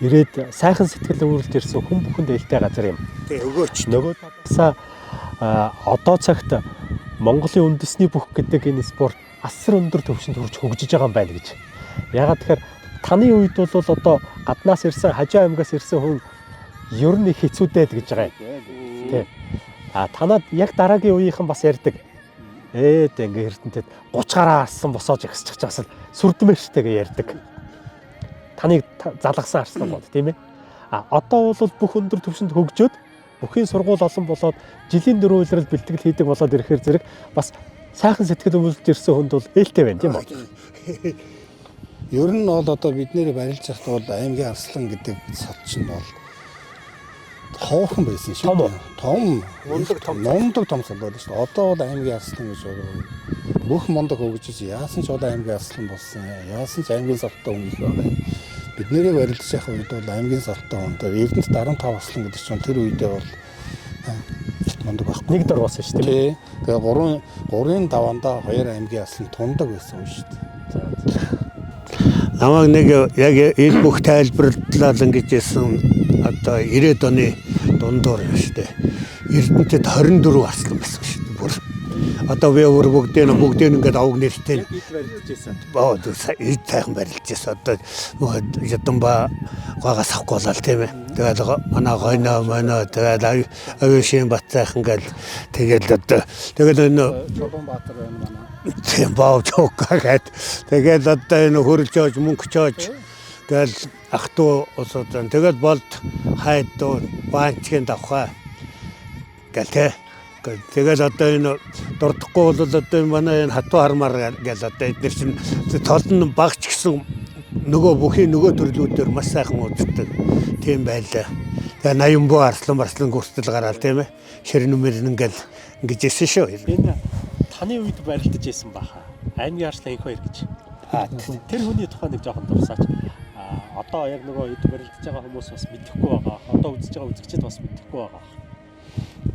ирээд сайхан сэтгэл өөрлөлт ирсэн хүн бүхэнд ээлтэй газар юм. Тэг өгөөч. Нөгөө талаасаа одоо цагт Монголын үндэсний бүх гэдэг энэ спорт асар өндөр түвшинд хүрч хөгжиж байгаа юм байна гэж. Ягаад тэгэхээр таны үед бол одоо гаднаас ирсэн хажуу аймгаас ирсэн хүн ер нь их хэцүүдээд гэж байгаа юм. Тэ. Танад яг дараагийн үеийнхэн бас ярьдаг. Тэ ингээ Эрдэнэтэд 30 гараа арсан босоож ихсэж чагсаал сүрдмээрчтэйгээ ярьдаг. Таныг залгасан арсан бод тийм ээ. Одоо бол бүх өндөр түвшинд хөгжөөд бүхийн сургууль олон болоод жилийн 4 үйлрэл бэлтгэл хийдэг болоод ирэхээр зэрэг бас сайхан сэтгэл өвөлж ирсэн хүнд бол ээлтэй байна тийм үү? Ер нь бол одоо бид нэр барилж явахд бол аймгийн арслан гэдэг цод чинь бол хоорхон байсан шүү дээ. Том мундаг том цод байсан шүү дээ. Одоо бол аймгийн арслан гэж бүх мундаг хөгжиж яасан ч одоо аймгийн арслан болсон. Яасан ч аймгийн цодтой хүн их байгаа. Бид нэрээ барилж явах үед бол аймгийн цодтой хүн. Эрдэнэт 15 арслан гэдэг чинь тэр үедээ бол мундаг байхгүй. Нэг дор болсон шүү дээ. Тэгээ 3-ын даваандаа 2 аймгийн арслан тундаг байсан юм шүү дээ. Намайг нэг яг энэ бүх тайлбарлалаа ингэж хэлсэн одоо 90-ад оны дундуур юм шүү дээ. Эрдэнэтэд 24 арслан байсан шүү дээ. Бүр одоо би өөр бүгдээ ингээд авг нэртэй сайхан барилж ирсэн. Одоо ядамба гаагаас авахгүй болоо тийм ээ. Тэгээд манай гойноо тэгээд авишин бацаах ингээд тэгээд энэ Чулуунбаатар байна манай. тийм баав чокгээд тэгээд одоо энэ хөрөлж явж мөнгө чоож гэл ах トゥ усуудан тэгээд болд хайдуу банчгийн давхаа гэл тэгээд одоо энэ дурдахгүй бол одоо манай энэ хатуу хармаар гэл одоо эдгээр чинь толн багч гэсэн нөгөө бүхий нөгөө төрлүүдээр маш сайхан үздэг тийм байлаа. Тэгээ 80 буу арслан гүрстэл гараал тийм ээ. Ширнүмэр ингээл ингэж ирсэн шүү. Энэ таны үед барилдаж байсан баха. Аймгийн арслан энх хоёр гэж. Тэр хүний тухай нэг жоохон дурсаач. Одоо яг нөгөө эд барилдаж байгаа хүмүүс бас мэдэхгүй байгаа. Одоо үзэж байгаа үзэгчид бас мэдэхгүй байгаа.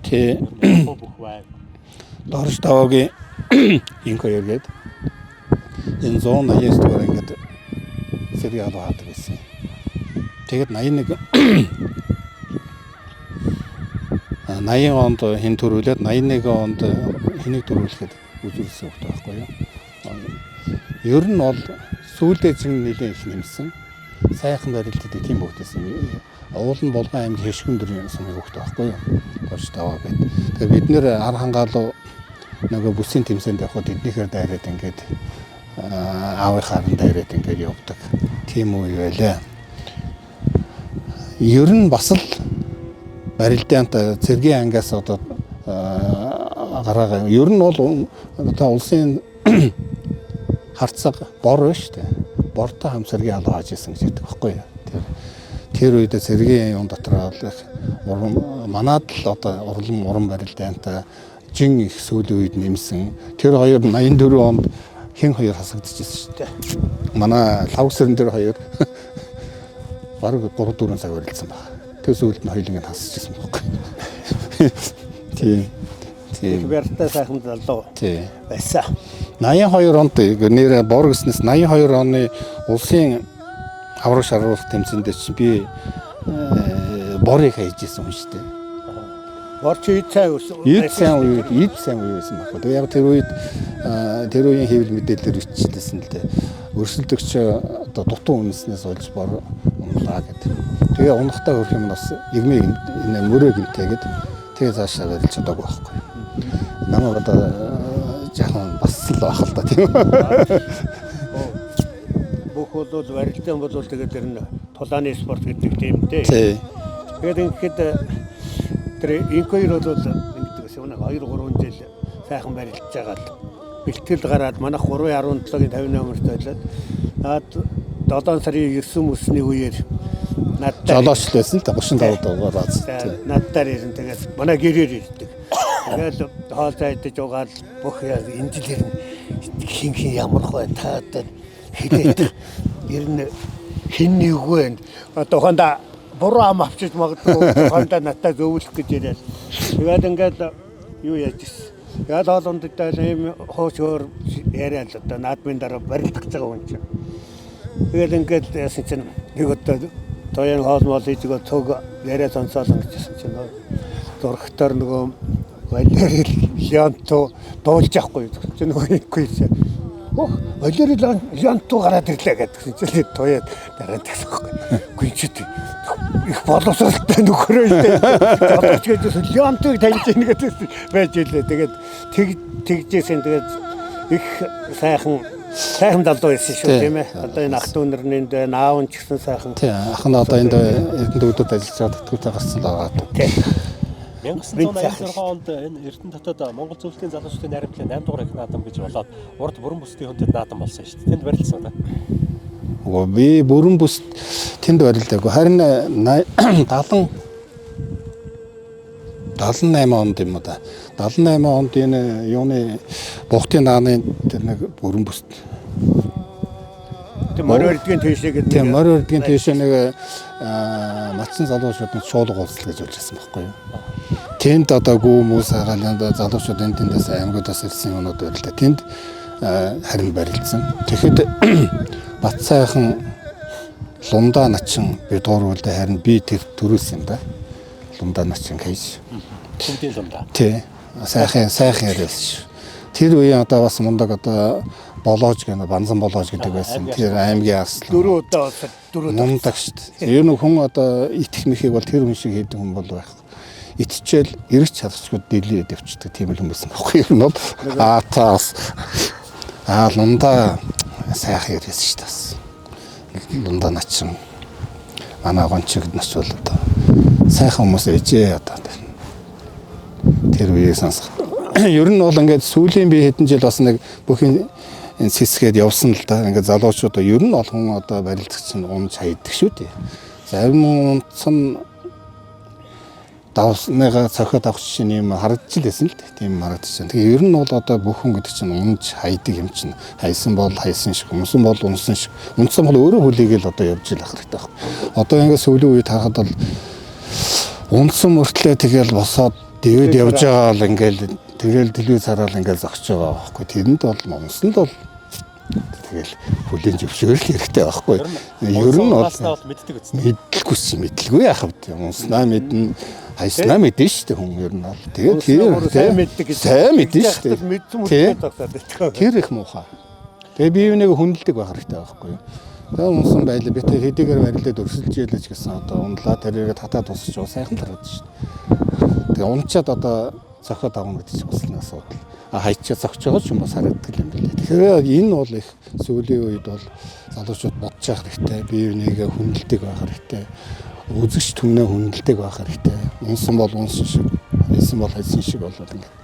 Тэ Бүх бай. Дорж таваагийн энх хоёр гээд энэ 189 дугаар ингээд сэрги алуу хаадаг байсан. Тэгээд 81 80 онд хэн төрүүлээд 81 онд хэнийг төрүүлэхэд үзүүлсэн хөлтэй байхгүй юу. Ер нь бол сүүлдээ чинь нэлээд их нэмсэн. Сайхан барилддаг тийм хөлтэйсэн. Уул нь Болгон аймгийн Хэшгүн дөрвийн сумын хөлтэй байхгүй юу. Дорж таваа гэдэг. Тэгээд бид нэр ар хангаалуу нөгөө бүсийн тэмцээнд явхад эднийхээр дайраад ингээд аавынхаар нь дайраад ингээд явдаг. Тийм үе байлаа. Ер нь бас л барилдаант цэргийн ангиас одоо гараагаа. Ер нь бол одоо улсын харцаг бор байна шүү дээ. Бортой хамсаргийн алуу хааж исэн гэж хэлдэг байхгүй юу. Тэр үед цэргийн юм дотор манад л одоо уран барилдаант жин их сүүлийн үед нэмсэн. Тэр хоёр 84 онд хэн хоёр хасагдчихсэн шүү дээ. Манай лавсрын дээр хоёр бараг 3-4 цаг барилдсан байна. Тэр сүүлд нь хоёуланг нь хасчихсан байхгүй. Тийм. Барилтаа сайхан залуу байсан. 82 онд нэр бор гэснээс 82 оны улсын авраг шаруулах тэмцээнд чи би борыг хийж исэн юм шүү дээ. Борч ид сайн үе байсан байхгүй. Яг тэр үед тэр үеийн хэвлэл мэдээлэлээр биччихсэн л дээ. Өрсөлдөгч одоо дутуу үнэснээс олж бор унлаа гэдэг. Тэгээ унахтаа хөрх юм бас игмээ мөрөө гимтэйгээд тэгээ цаашаа барилж чадаагүй байхгүй. Намайг одоо жаахан бас л байх л да тийм үү. Бүх бол барилдаан бол тэгээд тэр нь тулааны спорт гэдэг тийм дээ. Тэгээд ингээд тэр энх хоёр бол ингэдэг гэсэн нэг 2-3 жил сайхан барилдаж байгаа л бэлтгэл гараад манайх 3.17-гийн 50 номерт байлаад наад 7 сарын 9 мөсний үеэр надтай жолооч байсан л да 35 дугаар бааз. Надтай ирэн тэгээд манай гэрээр ирдэг. Тэгээд хоол зайдаж угаал бүх яг энэ жилээр хин ямарх бай таатай хэлээд ер нь хин нэг вэ одоо хонда буруу ам авчиж магадгүй хонда надтай зөвлөх гэж яриад. Тэгээд ингээд юу яаж ирсэн. Яг хоолундтай ийм хоочор яриад одоо наадмын дараа барилдах байгаа юм чинь. Тэгээд ингээд яасан чинь нэг одоо тоян хоолмол хийж байгаа цог яриа сонсоол гэсэн чинь зургатаар нөгөө Валерий Леонтов дуулж явахгүй чинь нөгөө инквиз. Валерий Леонтов гараад ирлээ гэдгсэн чинь тояд дараа тэгсэн байхгүй. Гүнчит их боловсралтай нөхрөө дээ. Гадаач гэж Леонтовыг таньж ийн гэдэг байж илээ. Тэгээд тэгжсэн тэгээд их сайхан далуу байсан шүү тийм ээ. Одоо энэ ах дүүнэрний энэ аав нь ч гэсэн сайхан. Тийм ах нь одоо энд Эрдэнэт ажиллаж байгаа татгуутай гарсан л байгаа. Тийм. 1986 онд энэ Эрдэнэ дотоод Монгол зөвлөлийн залуучуудын найрамдлын 8 дугаар их наадам гэж болоод урд бүрэн бүсдийн хүндэд наадам болсон шүү дээ. Тэнд барилсан уу? Үгүй би бүрэн бүс тэнд барилдаагүй. Харин 78 онд юм да. 78 онд энэ юуны бухтын нааны тэр нэг бүрэн бүст. Тэг морь өрдгийн тийшээ гэдэг. Тийм морь өрдгийн тийшээ нэг матсан залуучуудын шуулга уулзал гэж болжсэн байхгүй юу. Тэнд одоо гүү мөс хагааланд залуучууд тэндээс аймагудаас ирсэн юмнууд байл та. Тэнд харин барилдсан. Тэгэхэд бат сайхан лундаа начин би дуурвалдаа харин би тэр төрүүлсэн юм да. Лундаа начин хийж. Бүгдийн лундаа. Тий. Сайхан яриасан шүү. Тэр үеийн одоо бас мундаг одоо болоож гэнэ банзан болоож гэдэг байсан. Тэр аймгийн аслан. 4 удаа болоод 4 удаа. Мундаг шүү дээ. Ер нь хүн одоо итгэх мэхийг бол тэр хүн шиг хийдэг хүн бол байх. Итчээл эргэж чадчихгүй дэлээд явчихдаг тийм л хүмүүс байхгүй ер нь бол таас лундаа сайхан яриасан шүү дээ. Лундаа начин манай гончигд нас бол одоо сайхан хүмүүс ээжээ одоо тэр үеийг сонсох. Ер нь бол ингээд сүүлийн би хэдэн жил бас нэг бүхэн энэ сэсгээд явсан л да. Ингээд залуучууд ер нь олон одоо барилдагч нь унж хайдаг шүү дээ. Зарим унтсан давсныгаа цохиод авах чинь юм харагдаж лээсэн л дээ. Тийм харагдаж байна. Тэгээ ер нь бол одоо бүх хүн гэдэг чинь унж хайдаг юм чинь. Хайсан бол хайсан шиг, унсан бол унсан шиг. Унсан бол өөрөө хүлээгээл одоо явж ил ах хэрэгтэй байна. Одоо ингээд сүүлийн үед харахад бол унсан мөртлөө тэгэл босоод дэвэд явж байгаа л ингээл тэгэл телевиз хараад ингээл зогсож байгаа байхгүй. Тэрэнд бол унсан л бол тэгэл хүлээн зөвшөөрөл хэрэгтэй байхгүй. Ер нь бол мэддэг үст. Мэдлгүй яах вэ? Унснаа мэднэ, хайснаа мэднэ шүү дээ хүн ер нь бол. Тэгээд сайн мэднэ шүү дээ. Мэдсэн мөрөд зогсоод байдаг. Тэр их муухай. Тэгээ бие бинийгээ хүндэлдэг байх хэрэгтэй байхгүй юу? Тэгээ унсан байлаа би тэр хэдийгээр барилдад өрсөлдөж ялаж гэсэн одоо унлаа тэрийгээ татаад усч уу сайхан тараад шүү дээ. Тэгээ унчаад одоо зохиод авах гэдэг чинь бас нэг асуудал. Хайчаа зогч байгаа ч юм бас харагддаг юм билээ. Тэгэхээр энэ бол их сүүлийн үед бол залуучууд бодож явах хэрэгтэй, бие бинийгээ хүндэлдэг байх хэрэгтэй, үзэгч түмнээ хүндэлдэг байх хэрэгтэй. Унсан бол унсан шиг, хайсан бол хайсан шиг болоод ингээд.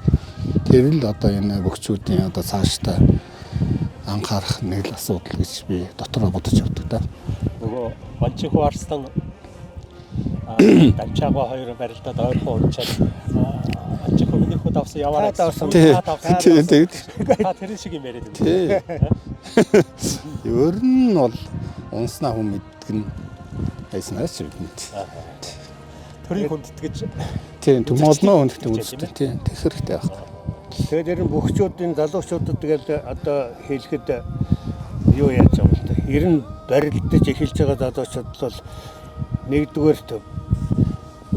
Тэр л одоо энэ бөхчүүдийн одоо цаашдаа анхаарах нэг л асуудал гэж би дотроо бодож явдаг да. Нөгөө Банчихуу Арслан Дамчаагаа хоёр барилдаад ойрхон унчаад Банчихуу минийхүү давсан яваарай. Та тэр шиг юм яриад байна. Ер нь бол унснаа хүн мэддэг нь хайснаа ч мэднэ. Төрийн хүндэтгэж тийм төмөлнөө хүнддэг үздэг тийм тэр хэрэгтэй байна. Тэгээд ер нь бөхчүүдийн залуучуудад тэгээд одоо хэлэхэд юу яаж байгаа юм бэ? Ер нь барилдаж эхэлж байгаа залуучууд бол нэгдүгээрт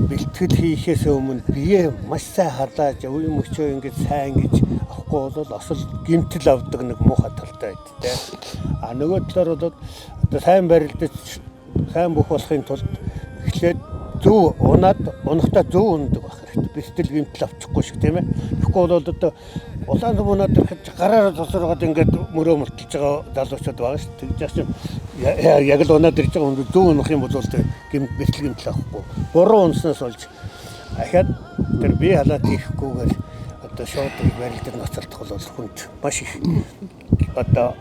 бэлтгэл хийхээс өмнө бие маш сайн халааж үе мөчөө ингэж сайн гэж авахгүй бол осол гэмтэл авдаг нэг муухай талтай байд тэ. А нөгөө талаар бол одоо сайн барилдаж сайн бүх болохын тулд эхлээд зөв унаад унахтаа зөв ундаг байх хэрэгтэй. Бэлтгэл гэмтэл авчихгүй шиг тийм ээ. Тэгэхгүй бол одоо улаан унаад ирэхэд гараараа тосроод ингээд мөрөө мөртөлж байгаа залуучууд байгаа шүү. Тэгж яасан яг л унаад ирж байгаа хүн зөв унах юм бол бэлтгэл гэмтэл авахгүй. Буруу унснаас олж ахаад тэр бие халаат хийхгүйгээр одоо шууд барилдад ноцолдох бол хүнд маш их одоо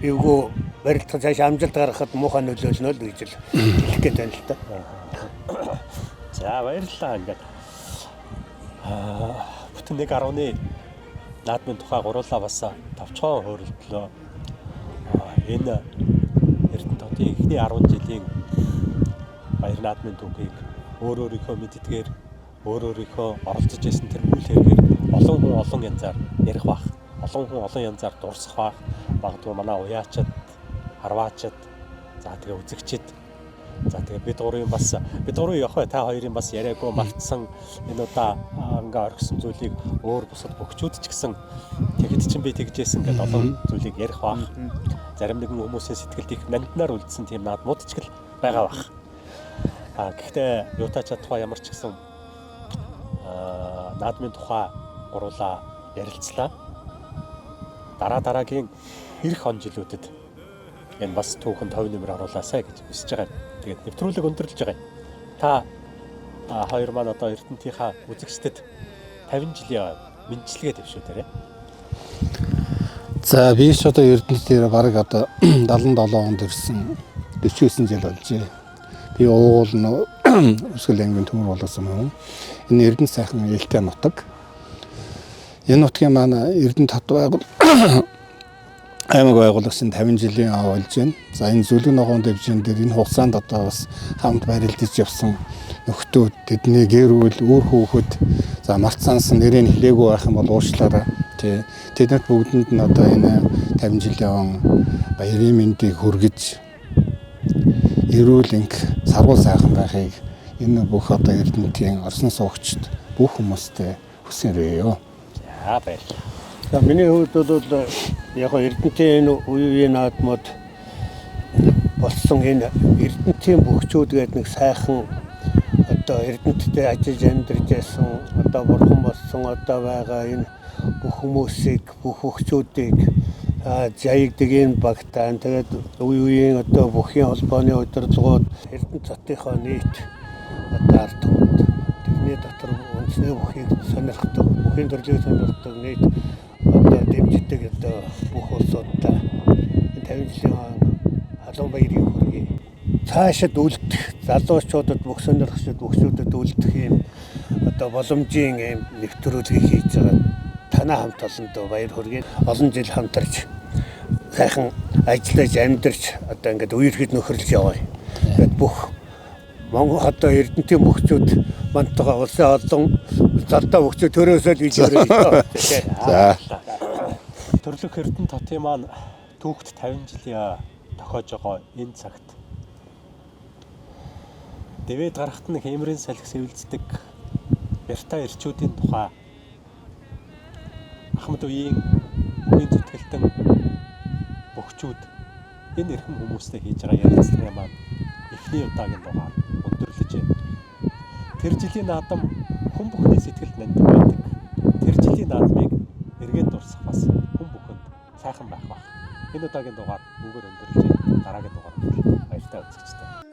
эвгүй барилдах цааш амжилт гаргахад муухай нөлөөлнө л гэж л хэлэх гээд байна л да. За баярлалаа ингээд. Бүтэн 1.1 наадмын тухай гурлаа бас товчхон хөрөлдлөө. Энэ Эрдэнэт хотын эхний 10 жилийн баяр наадмын түүхийг өөрийнхөө мэддгээр өөрийнхөө оролцож байсан тэр үйл хэргээр олон хүн олон янзаар ярих бах. Олон хүн олон янзаар дурсах бах. Магадгүй манай уяачид, харваачид, за тэгээ үзэгчид, за тэгээ бид гурван явах та хоёрын бас яриаггүй мартсан энэ удаа ингээ орхисон зүйлийг өөр бусад бөхчүүд ч гэсэн тэгэд чинь би тэгжсэн гэдэг олон зүйлийг ярих бах. Зарим нэгэн хүмүүсийн сэтгэлд их нанднаар үлдсэн тийм наадмууд ч гэл байгаа бах. Гэхдээ юутай ч тухай ямар ч гэсэн наадмын тухай гурлаа ярилцлаа. Дараагийн ирэх он жилүүдэд энэ бас түүхэнд тов нэмэр оруулаасай гэж хүсэж байгаа. Тэгээд нэвтрүүлэг өндөрлөж байгаа. Та хоёр маань одоо Эрдэнэтийнхаа үзэгчдэд 50 жилийн мэндчилгээ дэвшүүлээрэй. За би ч одоо Эрдэнэтээр бараг одоо 77 онд ирсэн 49 жил болжээ. Би уугуул Өсгөл ангын төмөр болсон юм. Энэ Эрдэнэт сайхан ээлтэй нутаг. Энэ нутгийн маань Эрдэнэт хот байгуул аймаг байгуулагчид 50 жилийн болж байна. За энэ зүлэг ногоон дэвжин дээр энэ хугацаанд одоо бас хамт барилдаж явсан нөхдүүд тэдний гэр бүл үр хүүхэд за марцаансан нэрийг хэлээгүй байх юм бол уучлаарай. Тэ тэднэрт бүгдэнд нь одоо энэ 50 жилийн баярын мэндийг хүргэж эрүүл инх саргуул сайхан байхыг энэ бүх одоо Эрдэнэтийн орсон суугчид бүх хүмүүстээ хүсээрээ. За баярлалаа. За миний хувьд бол яг Эрдэнэтийн энэ үеийн наадмууд болсон энэ Эрдэнэтийн бөхчүүд гэдэг нэг сайхан одоо Эрдэнэттэй ажиллаж амьдарч байсан одоо бурхан болсон одоо байгаа энэ бүх хүмүүсийг бүх бөхчүүдийг заягдаг энэ багтаан тэгээд үеийн одоо бүхий холбооны удирдлагууд Эрдэнэт хотынхоо нийт одоо ард түмэнд тэрний дотор үндэсний бүхийг сонирхдаг бүхий төрлийг сонирхдаг нийт одоо дэмждэг одоо бүх улсуудаа 50 жилийн халуун баярын хүргэе цаашид үлдэх залуучуудад бүх сонирхчдад үлдэх юм одоо боломжийн юм нэвтрүүлгийг хийж байгаа танай хамт олондоо баяр хүргэе. Олон жил хамтарч сайхан ажиллаж амьдарч одоо ингээд үерхэд нөхөрлж яваа. Тэгээд бүх Монгол одоо Эрдэнэтийн мөхчүүд мантайгаа улсын олон залдаа мөхчүүд төрөөсөө л хийж өрөө. За. Төрлөх Эрдэнэт хотын маань түүхт 50 жилийн тохиож байгаа энэ цагт дэвэд гарахт нь хэмрэн салхи сэвэлцдэг бяртай эрчүүдийн тухай Ахмад үеийн үгийн зүтгэлтэн бөхчүүд энэ эрхэм хүмүүстэй хийж байгаа ярилцлагын маань эхний удаагийн дугаар өндөрлөж байна. Тэр жилийн наадам хүн бүхний сэтгэлд нандин байдаг. Тэр жилийн наадмыг эргээд дурсах бас хүн бүхэнд сайхан байх баг. Энэ удаагийн дугаар бүгд өндөрлөж байна. Дараагийн дугаар баяртай үзэгчтэй.